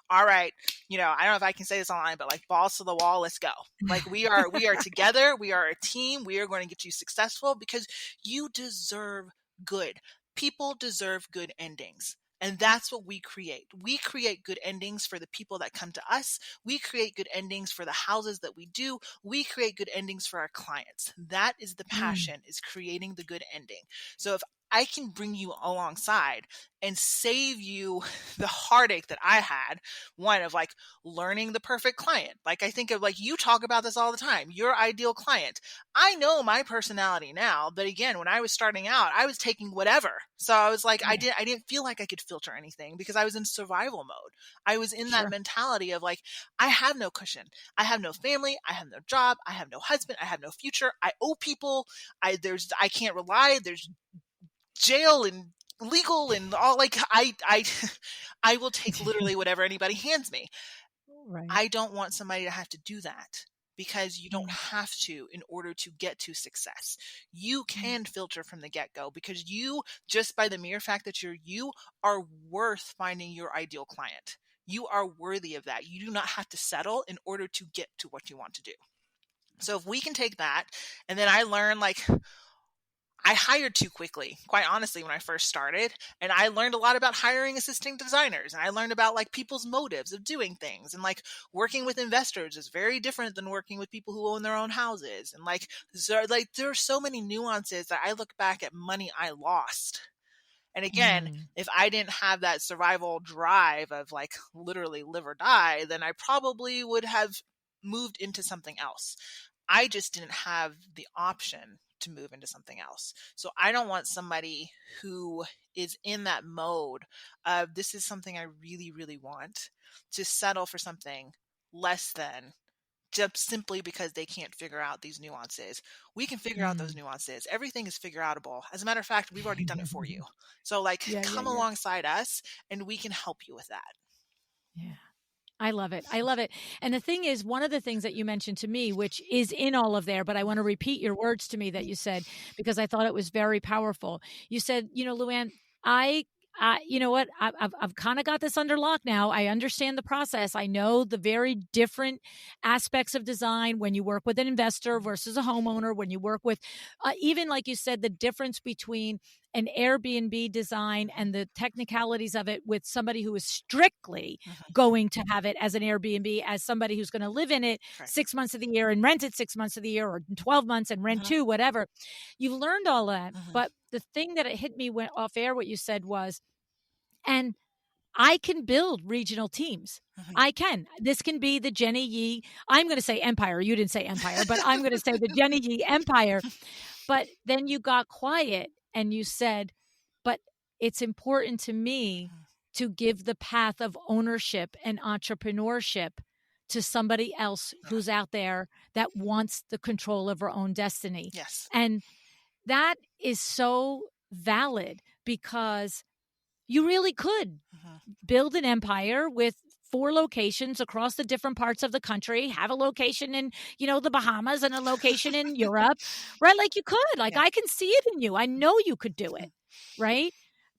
all right, I don't know if I can say this online, but like balls to the wall, let's go. Like we are together. We are a team. We are going to get you successful because you deserve good. People deserve good endings. And that's what we create. We create good endings for the people that come to us. We create good endings for the houses that we do. We create good endings for our clients. That is the Mm. passion, is creating the good ending. So if I can bring you alongside and save you the heartache that I had, one of like learning the perfect client. Like I think of like you talk about this all the time, your ideal client. I know my personality now, but again, when I was starting out, I was taking whatever. So I was like, Yeah, I didn't feel like I could filter anything because I was in survival mode. I was in that sure. mentality of like, I have no cushion. I have no family. I have no job. I have no husband. I have no future. I owe people. I can't rely. There's jail and legal and all like I will take literally whatever anybody hands me. Right. I don't want somebody to have to do that because you don't Mm, have to in order to get to success. You mm, can filter from the get-go because you, just by the mere fact that you are worth finding your ideal client. You are worthy of that. You do not have to settle in order to get to what you want to do. So if we can take that, and then I learn like I hired too quickly, quite honestly, when I first started. And I learned a lot about hiring assisting designers. And I learned about like people's motives of doing things. And like working with investors is very different than working with people who own their own houses. And like, there are so many nuances that I look back at money I lost. And again, mm, if I didn't have that survival drive of like literally live or die, then I probably would have moved into something else. I just didn't have the option to move into something else. So I don't want somebody who is in that mode of this is something I really, really want to settle for something less than just simply because they can't figure out these nuances. We can figure out those mm. nuances. Everything is figure outable. As a matter of fact, we've already done it for you. So like Yeah, yeah, come yeah. alongside us and we can help you with that. Yeah. I love it. I love it. And the thing is, one of the things that you mentioned to me, which is in all of there, but I want to repeat your words to me that you said, because I thought it was very powerful. You said, LuAnn, you know what? I've kind of got this under lock now. I understand the process. I know the very different aspects of design when you work with an investor versus a homeowner, when you work with, even like you said, the difference between an Airbnb design and the technicalities of it with somebody who is strictly Mhm. going to have it as an Airbnb, as somebody who's going to live in it Correct. 6 months of the year and rent it 6 months of the year, or 12 months and rent Mhm. two, whatever. You've learned all that. Mhm. But the thing that it hit me went off air, what you said was, and I can build regional teams. Mhm. I can. This can be the Jenny Yee. I'm going to say empire. You didn't say empire, but I'm going to say the Jenny Yee empire. But then you got quiet and you said, but it's important to me Mhm. to give the path of ownership and entrepreneurship to somebody else Yeah. who's out there that wants the control of her own destiny. Yes. And that is so valid because you really could Mhm. build an empire with 4 locations across the different parts of the country, have a location in, the Bahamas and a location in Europe, right? Like you could, like Yeah. I can see it in you. I know you could do Mhm. it, right?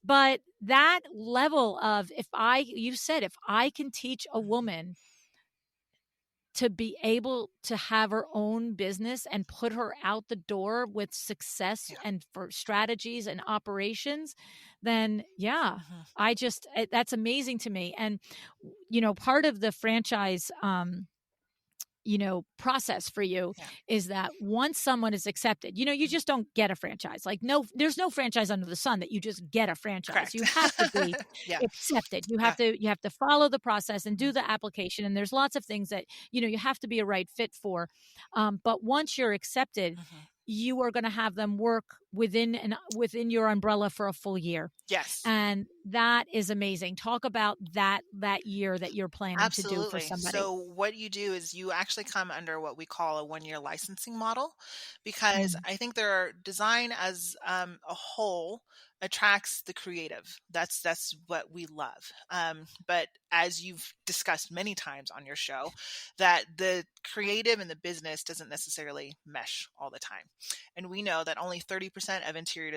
But that level of, you said, if I can teach a Mhm. woman to be able to have her own business and put her out the door with success Yeah. and for strategies and operations, then yeah, Mhm. that's amazing to me. And, part of the franchise, process for you Yeah. is that once someone is accepted, you Mhm. just don't get a franchise. Like, no, there's no franchise under the sun that you just get a franchise. Correct. You have to be Yeah. accepted. You have Yeah. to follow the process and do Mhm. the application. And there's lots of things that, you have to be a right fit for. But once you're accepted, Mhm. you are going to have them work within your umbrella for a full year. Yes. And that is amazing. Talk about that year that you're planning to do for Absolutely. somebody. So what you do is you actually come under what we call a 1-year licensing model, because Mm, I think there are design as a whole attracts the creative. That's what we love. But as you've discussed many times on your show, that the creative and the business doesn't necessarily mesh all the time. And we know that only 30% of interior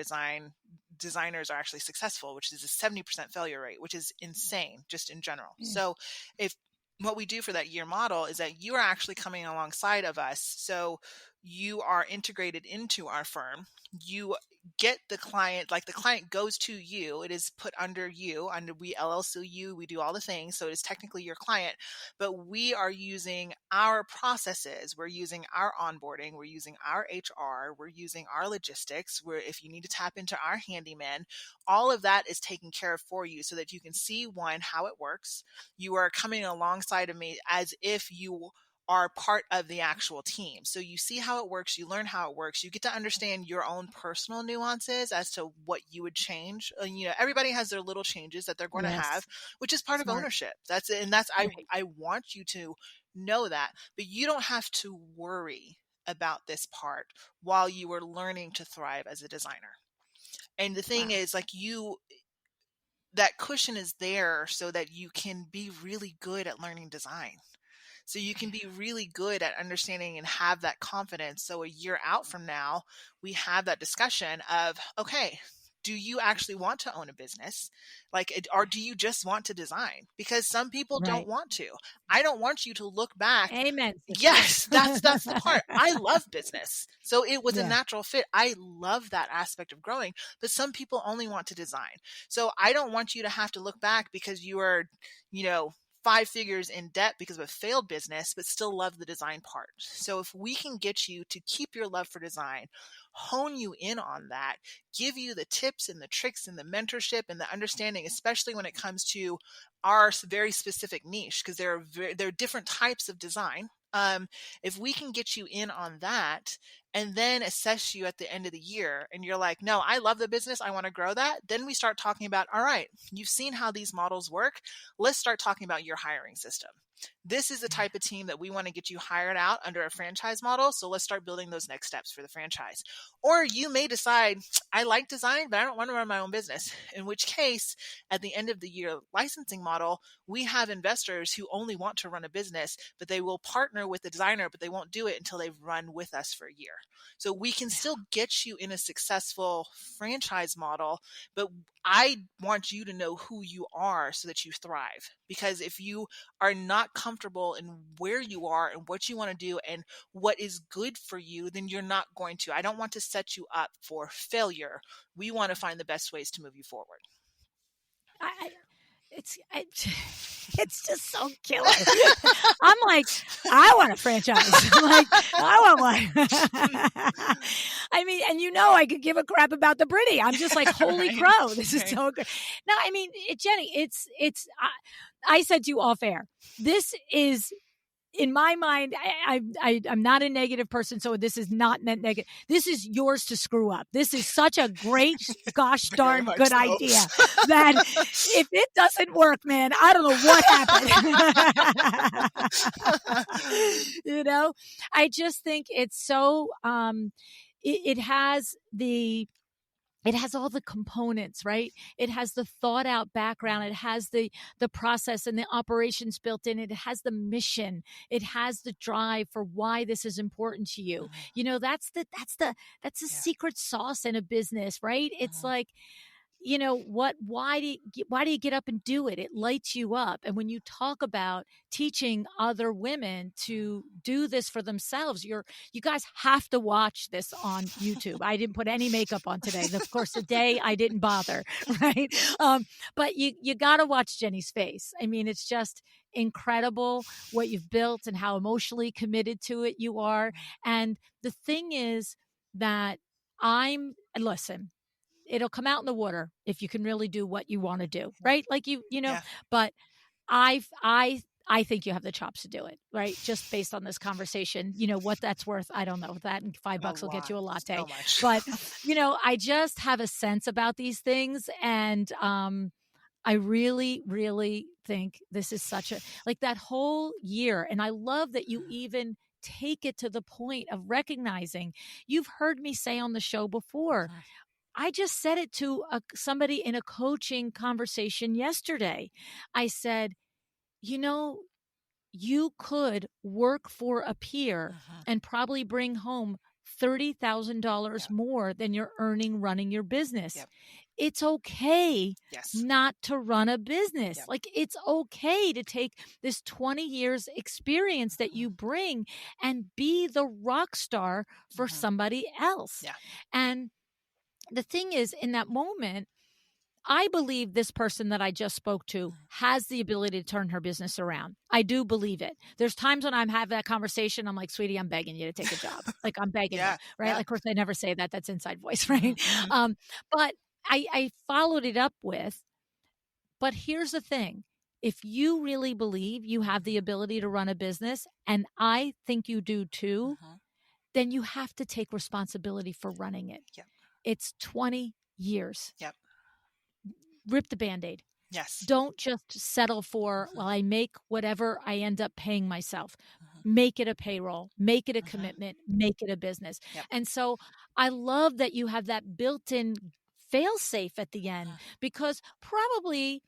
designers are actually successful, which is a 70% failure rate, which is insane just in general. yeah. So if what we do for that year model is that you are actually coming alongside of us. So you are integrated into our firm. You get the client, like the client goes to you. It is put under you, under we LLC you, we do all the things. So it is technically your client, but we are using our processes. We're using our onboarding. We're using our HR. We're using our logistics. Where if you need to tap into our handyman, all of that is taken care of for you so that you can see one, how it works. You are coming alongside of me as if you are part of the actual team. So you see how it works, you learn how it works, you get to understand your own personal nuances as to what you would change. Everybody has their little changes that they're going to have, Yes. which is part of Smart. ownership. That's it. And that's Right. I want you to know that, but you don't have to worry about this part while you are learning to thrive as a designer. And the thing Wow. is, like, that cushion is there so that you can be really good at learning design. So you can be really good at understanding and have that confidence. So a year out from now, we have that discussion of, okay, do you actually want to own a business? Or do you just want to design? Because some people don't Right. want to. I don't want you to look back. Amen, sister. Yes, that's the part. I love business. So it was a Yeah. natural fit. I love that aspect of growing, but some people only want to design. So I don't want you to have to look back because you are, you know, 5 figures in debt because of a failed business, but still love the design part. So if we can get you to keep your love for design, hone you in on that, give you the tips and the tricks and the mentorship and the understanding, especially when it comes to our very specific niche, because there are different types of design. If we can get you in on that and then assess you at the end of the year and you're like, no, I love the business, I want to grow that, then we start talking about, all right, you've seen how these models work. Let's start talking about your hiring system. This is the type of team that we want to get you hired out under a franchise model. So let's start building those next steps for the franchise. Or you may decide, I like design, but I don't want to run my own business. In which case, at the end of the year licensing model, we have investors who only want to run a business, but they will partner with the designer, but they won't do it until they've run with us for a year. So we can still get you in a successful franchise model, but I want you to know who you are so that you thrive. Because if you are not comfortable in where you are and what you want to do and what is good for you, then you're not going to. I don't want to set you up for failure. We want to find the best ways to move you forward. I, it's I, it's just so killer. I'm like, I want a franchise. Like, I want one. I mean, and I could give a crap about the Britty. I'm just like, holy Right. crow, this is Right. so good. No, I mean, Jenny, I said to you off air, this is in my mind, I'm not a negative person, so this is not meant negative. This is yours to screw up. This is such a great, gosh Very darn much good so. idea that if it doesn't work, man, I don't know what happened. I just think it's so. It has all the components, right? It has the thought out background. It has the process and the operations built in. It has the mission. It has the drive for why this is important to you. That's the Yeah. secret sauce in a business, right? It's like, why do you get up and do it? It lights you up. And when you talk about teaching other women to do this for themselves, you guys have to watch this on YouTube. I didn't put any makeup on today. Of course, the day I didn't bother, right? But you got to watch Jenny's face. I mean, it's just incredible what you've built and how emotionally committed to it you are. And the thing is that listen, it'll come out in the water if you can really do what you want to do, right? Like Yeah. but I think you have the chops to do it, right? Just based on this conversation, what that's worth, I don't know. That and A $5 will get lot. you a latte. So much. But I just have a sense about these things, and I really, really think this is such a like that whole year. And I love that you even take it to the point of recognizing you've heard me say on the show before. Mhm. I just said it to somebody in a coaching conversation yesterday. I said, you know, you could work for a peer Mhm. and probably bring home $30,000 Yep. more than you're earning running your business. Yep. It's okay Yes. not to run a business. Yep. Like, it's okay to take this 20 years experience that Mhm. you bring and be the rock star for Mhm. somebody else. Yeah. And the thing is, in that moment, I believe this person that I just spoke to Mhm. has the ability to turn her business around. I do believe it. There's times when I'm having that conversation, I'm like, sweetie, I'm begging you to take a job. Like, I'm begging you, Yeah. right? Yeah. Like, of course, I never say that. That's inside voice, Mhm. right? Mhm. But I followed it up with, but here's the thing. If you really believe you have the Mhm. ability to run a business, and I think you do too, Mhm. then you have to take responsibility for running it. Yep. It's 20 years. Yep. Rip the band aid. Yes. Don't just settle for, Mhm. well, I make whatever I end up paying myself. Mhm. Make it a payroll, make it a Mhm. commitment, make it a business. Yep. And so I love that you have that built in fail safe at the end, Mhm. because probably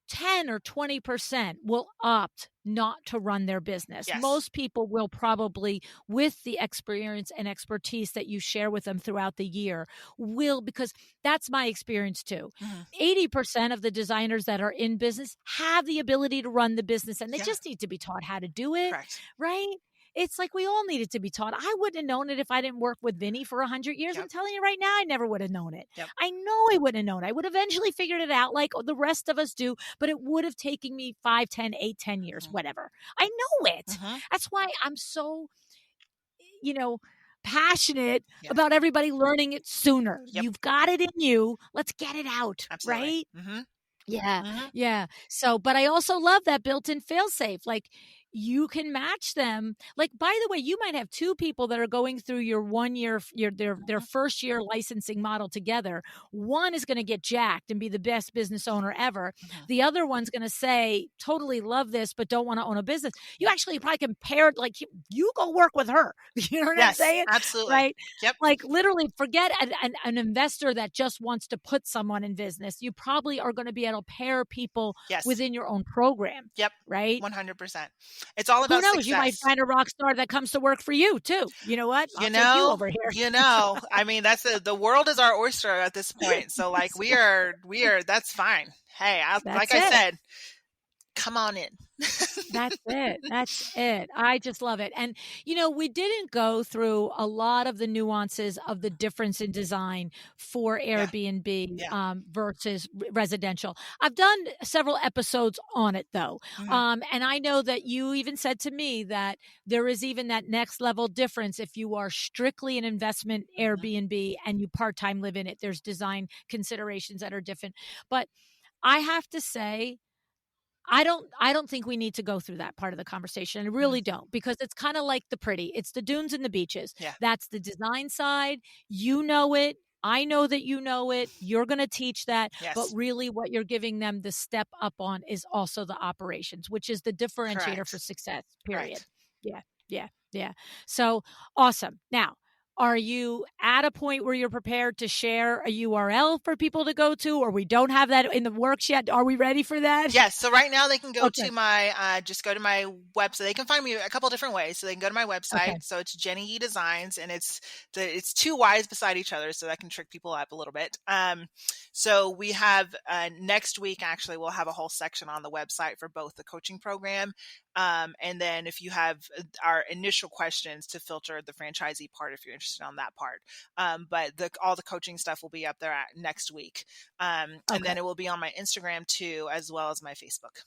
10 or 20% will opt not to run their business. Yes. Most people will probably, with the experience and expertise that you share with them throughout the year, will, because that's my experience too. Mhm. 80% of the designers that are in business have the ability to run the business, and they Yeah. just need to be taught how to do it, Correct. right? It's like we all needed to be taught. I wouldn't have known it if I didn't work with Vinny for 100 years. I'm Yep. telling you right now, I never would have known it. Yep. I know I wouldn't have known. I would eventually figured it out like the rest of us do, but it would have taken me 5, 10, 8, 10 years, Mhm. whatever. I know it. Mhm. That's why I'm so, you know, passionate Yes. about everybody learning it sooner. Yep. You've got it in you. Let's get it out, Absolutely. right? Mhm. Yeah, Mhm. yeah. So, but I also love that built-in fail-safe. Like, you can match them. Like, by the way, you might have two people that are going through your 1 year, their Mhm. first year licensing model together. One is going to get jacked and be the best business owner ever. Mhm. The other one's going to say, totally love this, but don't want to own a business. You Yep. actually probably compare, like, you go work with her. You know what I'm Yes. saying? Absolutely. Right? Yep. Like, literally, forget an investor that just wants to put someone in business. You probably are going to be able to pair people Yes. within your own program, Yep. right? 100%. It's all Who about knows? You might success. find a rock star that comes to work for you too. You know what? I'll take you over here. I mean, that's the world is our oyster at this point. So like That's right. we are, that's fine. Hey, like That's I it. said, come on in. That's it. That's it. I just love it. And, we didn't go through a lot of the nuances of the difference in design for Yeah. Airbnb Yeah. versus residential. I've done several episodes on it, though. Mhm. And I know that you even said to me that there is even that next level difference if you are strictly an investment Mhm. Airbnb and you part time live in it. There's design considerations that are different. But I have to say, I don't think we need to go through that part of the conversation. I Mhm. really don't, because it's kind of like the pretty. It's the dunes and the beaches. Yeah. That's the design side. You know it. I know that you know it. You're going to teach that, but Yes. really what you're giving them the step up on is also the operations, which is the differentiator for Correct. success. Period. Right. Yeah. Yeah. Yeah. So awesome. Now, are you at a point where you're prepared to share a URL for people to go to, or we don't have that in the works yet? Are we ready for that? Yes. So right now they can go Okay. to my, just go to my website. They can find me a couple different ways. So they can go to my Okay. website. So it's Jenny E Designs, and it's two Y's beside each other. So that can trick people up a little bit. So we have, next week, actually, we'll have a whole section on the website for both the coaching program. And then if you have our initial questions to filter the franchisee part, if you're interested on that part. But all the coaching stuff will be up there next week. And Okay. then it will be on my Instagram too, as well as my Facebook.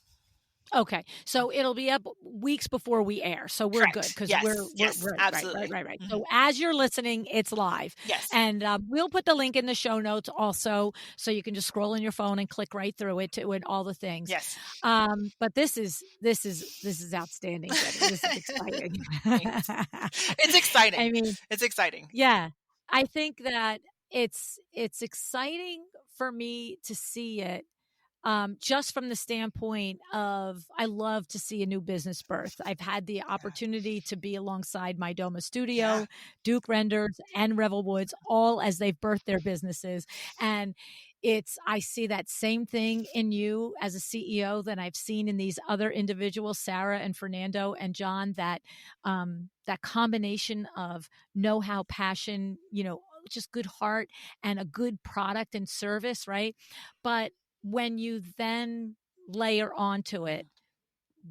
Okay. So it'll be up weeks before we air. So we're good Correct. because we're Yes. we're Yes. right, right, right, Absolutely. right, right. Mhm. So as you're listening, it's live, Yes. and we'll put the link in the show notes also, so you can just scroll on your phone and click right through it to and all the things. Yes. But this is outstanding, Jenny. This is exciting. Thanks. It's exciting. I mean, It's exciting. yeah, I think that it's exciting for me to see it just from the standpoint of I love to see a new business birth. I've had the Yeah. opportunity to be alongside My Doma Yeah. Studio, Duke Renders, and Revel Woods, all as they've birthed their businesses. And I see that same thing in you as a CEO that I've seen in these other individuals, Sarah and Fernando and John, that combination of know-how, passion, just good heart and a good product and service, right? But when you then layer onto it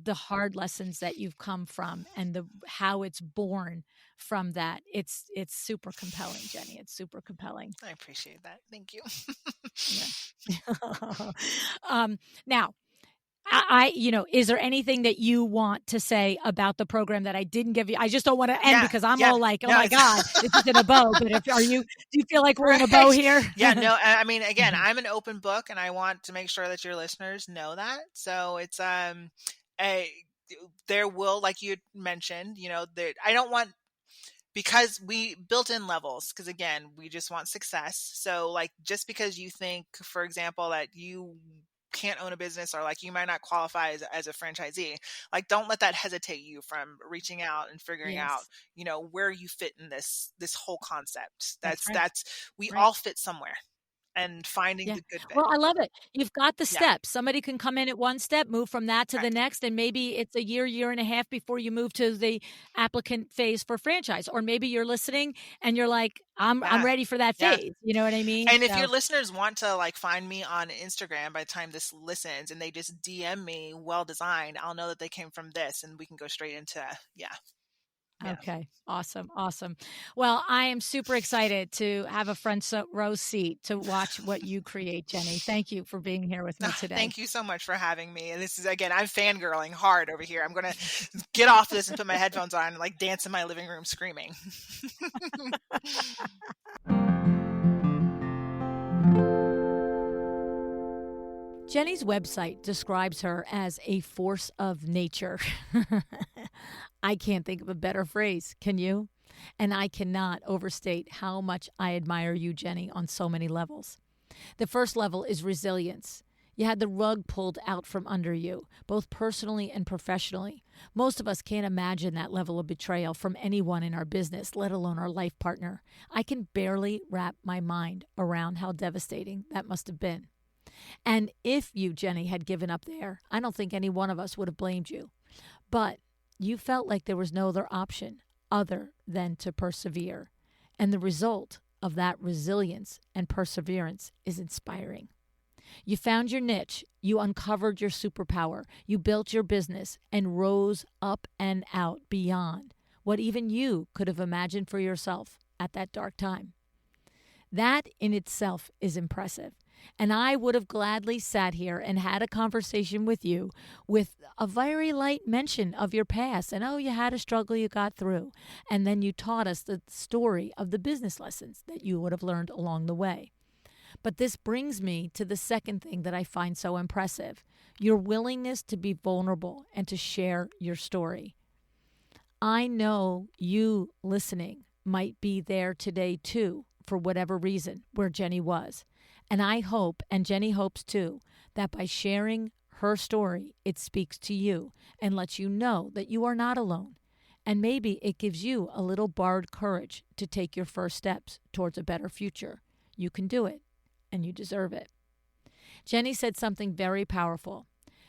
the hard lessons that you've come from and the how it's born from that, it's super compelling, Jenny. It's super compelling. I appreciate that. Thank you. Yeah. Now, is there anything that you want to say about the program that I didn't give you? I just don't want to end Yeah. because I'm Yeah. all like, oh No, my it's God, this is in a bow. But do you feel like we're in a bow right. here? Yeah, no, I mean, again, I'm an open book and I want to make sure that your listeners know that. So it's, a, there will, like you had mentioned, I don't want, because we built in levels, because again, we just want success. So like, just because you think, for example, that you can't own a business or like you might not qualify as a franchisee, like don't let that hesitate you from reaching out and figuring out, Yes, where you fit in this whole concept. that's that's right. that's we Right. all fit somewhere, and finding Yeah. the good fit. Well, I love it. You've got the Yeah. steps. Somebody can come in at one step, move from that to the Correct. next, and maybe it's a year and a half before you move to the applicant phase for franchise. Or maybe you're listening and you're like, I'm Yeah. ready for that Yeah. phase. You know what I mean? And if your So, listeners want to like find me on Instagram by the time this listens and they just DM me well designed, I'll know that they came from this and we can go straight into, yeah. Yeah. okay. Awesome. Awesome. Well, I am super excited to have a row seat to watch what you create, Jenny. Thank you for being here with me today. Thank you so much for having me. And this is, again, I'm fangirling hard over here. I'm going to get off this and put my headphones on and like dance in my living room screaming. Jenny's website describes her as a force of nature. I can't think of a better phrase, can you? And I cannot overstate how much I admire you, Jenny, on so many levels. The first level is resilience. You had the rug pulled out from under you, both personally and professionally. Most of us can't imagine that level of betrayal from anyone in our business, let alone our life partner. I can barely wrap my mind around how devastating that must have been. And if you, Jenny, had given up there, I don't think any one of us would have blamed you. But you felt like there was no other option other than to persevere. And the result of that resilience and perseverance is inspiring. You found your niche, you uncovered your superpower, you built your business and rose up and out beyond what even you could have imagined for yourself at that dark time. That in itself is impressive. And I would have gladly sat here and had a conversation with you with a very light mention of your past and, oh, you had a struggle you got through. And then you taught us the story of the business lessons that you would have learned along the way. But this brings me to the second thing that I find so impressive, your willingness to be vulnerable and to share your story. I know you listening might be there today too, for whatever reason, where Jenny was. And I hope, and Jenny hopes too, that by sharing her story, it speaks to you and lets you know that you are not alone. And maybe it gives you a little borrowed courage to take your first steps towards a better future. You can do it, and you deserve it. Jenny said something very powerful.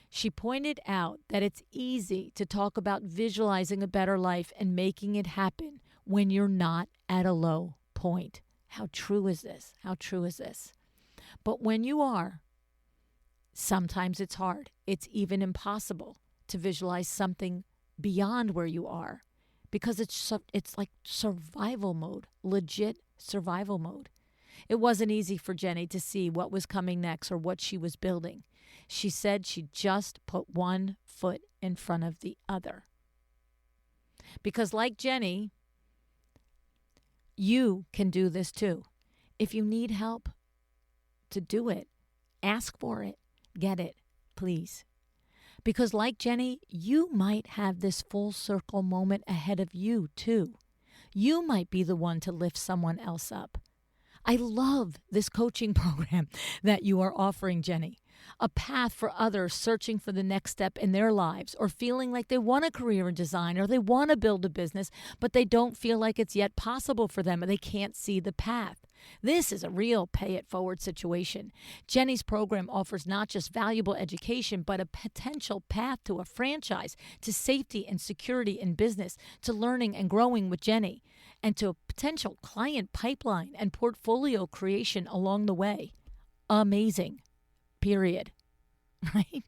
She pointed out that it's easy to talk about visualizing a better life and making it happen when you're not at a low point. How true is this? How true is this? But when you are, sometimes it's hard. It's even impossible to visualize something beyond where you are because it's like survival mode, legit survival mode. It wasn't easy for Jenny to see what was coming next or what she was building. She said she just put one foot in front of the other. Because like Jenny, you can do this too. If you need help to do it, ask for it, get it, please. Because like Jenny, you might have this full circle moment ahead of you too. You might be the one to lift someone else up. I love this coaching program that you are offering, Jenny. a path for others searching for the next step in their lives, or feeling like they want a career in design, or they want to build a business, but they don't feel like it's yet possible for them, or they can't see the path. This is a real pay it forward situation. Jenny's program offers not just valuable education, but a potential path to a franchise, to safety and security in business, to learning and growing with Jenny, and to a potential client pipeline and portfolio creation along the way. Amazing. Period. Right?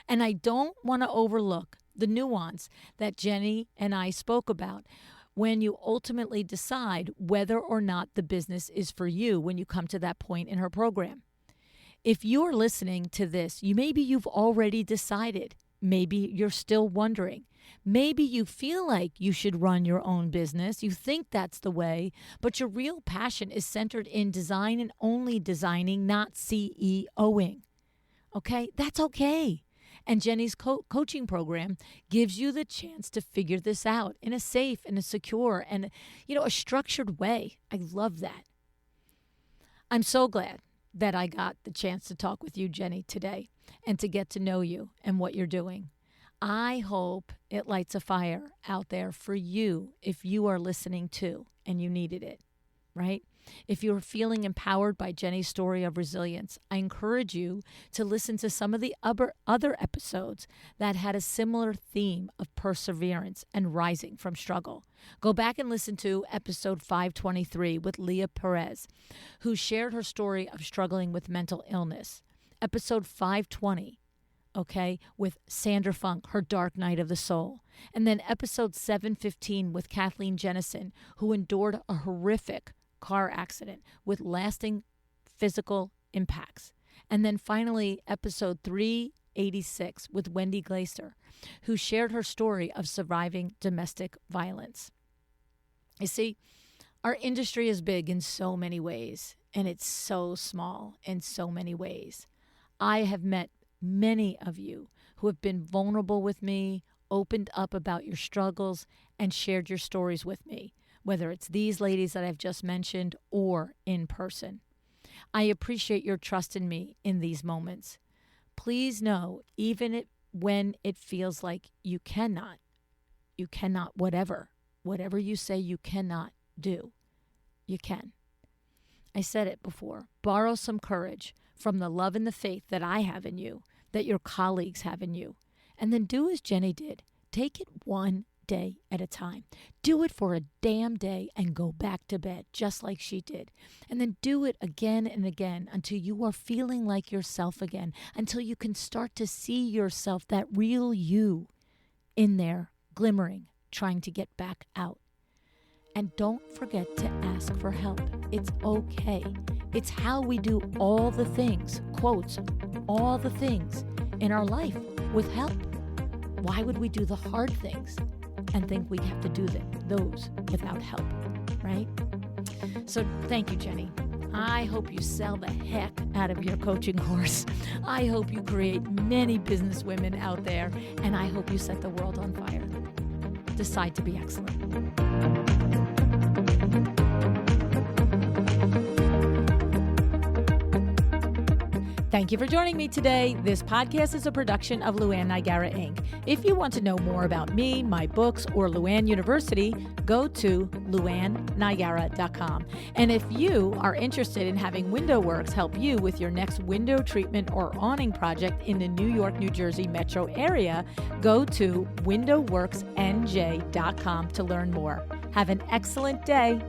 And I don't want to overlook the nuance that Jenny and I spoke about when you ultimately decide whether or not the business is for you when you come to that point in her program. If you're listening to this, maybe you've already decided. Maybe you're still wondering. Maybe you feel like you should run your own business. You think that's the way, but your real passion is centered in design and only designing, not CEOing. Okay? That's okay. And Jenny's coaching program gives you the chance to figure this out in a safe and a secure and, a structured way. I love that. I'm so glad that I got the chance to talk with you, Jenny, today and to get to know you and what you're doing. I hope it lights a fire out there for you if you are listening too and you needed it, right? If you're feeling empowered by Jenny's story of resilience, I encourage you to listen to some of the other episodes that had a similar theme of perseverance and rising from struggle. Go back and listen to episode 523 with Leah Perez, who shared her story of struggling with mental illness. Episode 520, with Sandra Funk, her dark night of the soul. And then episode 715 with Kathleen Jennison, who endured a horrific car accident with lasting physical impacts. And then finally, episode 386 with Wendy Glaser, who shared her story of surviving domestic violence. You see, our industry is big in so many ways, and it's so small in so many ways. I have met many of you who have been vulnerable with me, opened up about your struggles, and shared your stories with me, whether it's these ladies that I've just mentioned or in person. I appreciate your trust in me in these moments. Please know, even when it feels like you cannot, whatever you say you cannot do, you can. I said it before, borrow some courage from the love and the faith that I have in you, that your colleagues have in you, and then do as Jenny did. Take it one day at a time. Do it for a damn day and go back to bed just like she did. And then do it again and again until you are feeling like yourself again, until you can start to see yourself, that real you, in there glimmering, trying to get back out. And don't forget to ask for help. It's okay. It's how we do all the things, quotes, all the things in our life with help. Why would we do the hard things and think we have to do those without help, right? So thank you, Jenny. I hope you sell the heck out of your coaching course. I hope you create many business women out there, and I hope you set the world on fire. Decide to be excellent. Thank you for joining me today. This podcast is a production of LuAnn Nigara, Inc. If you want to know more about me, my books, or LuAnn University, go to LuAnnNigara.com. And if you are interested in having WindowWorks help you with your next window treatment or awning project in the New York, New Jersey metro area, go to WindowWorksNJ.com to learn more. Have an excellent day.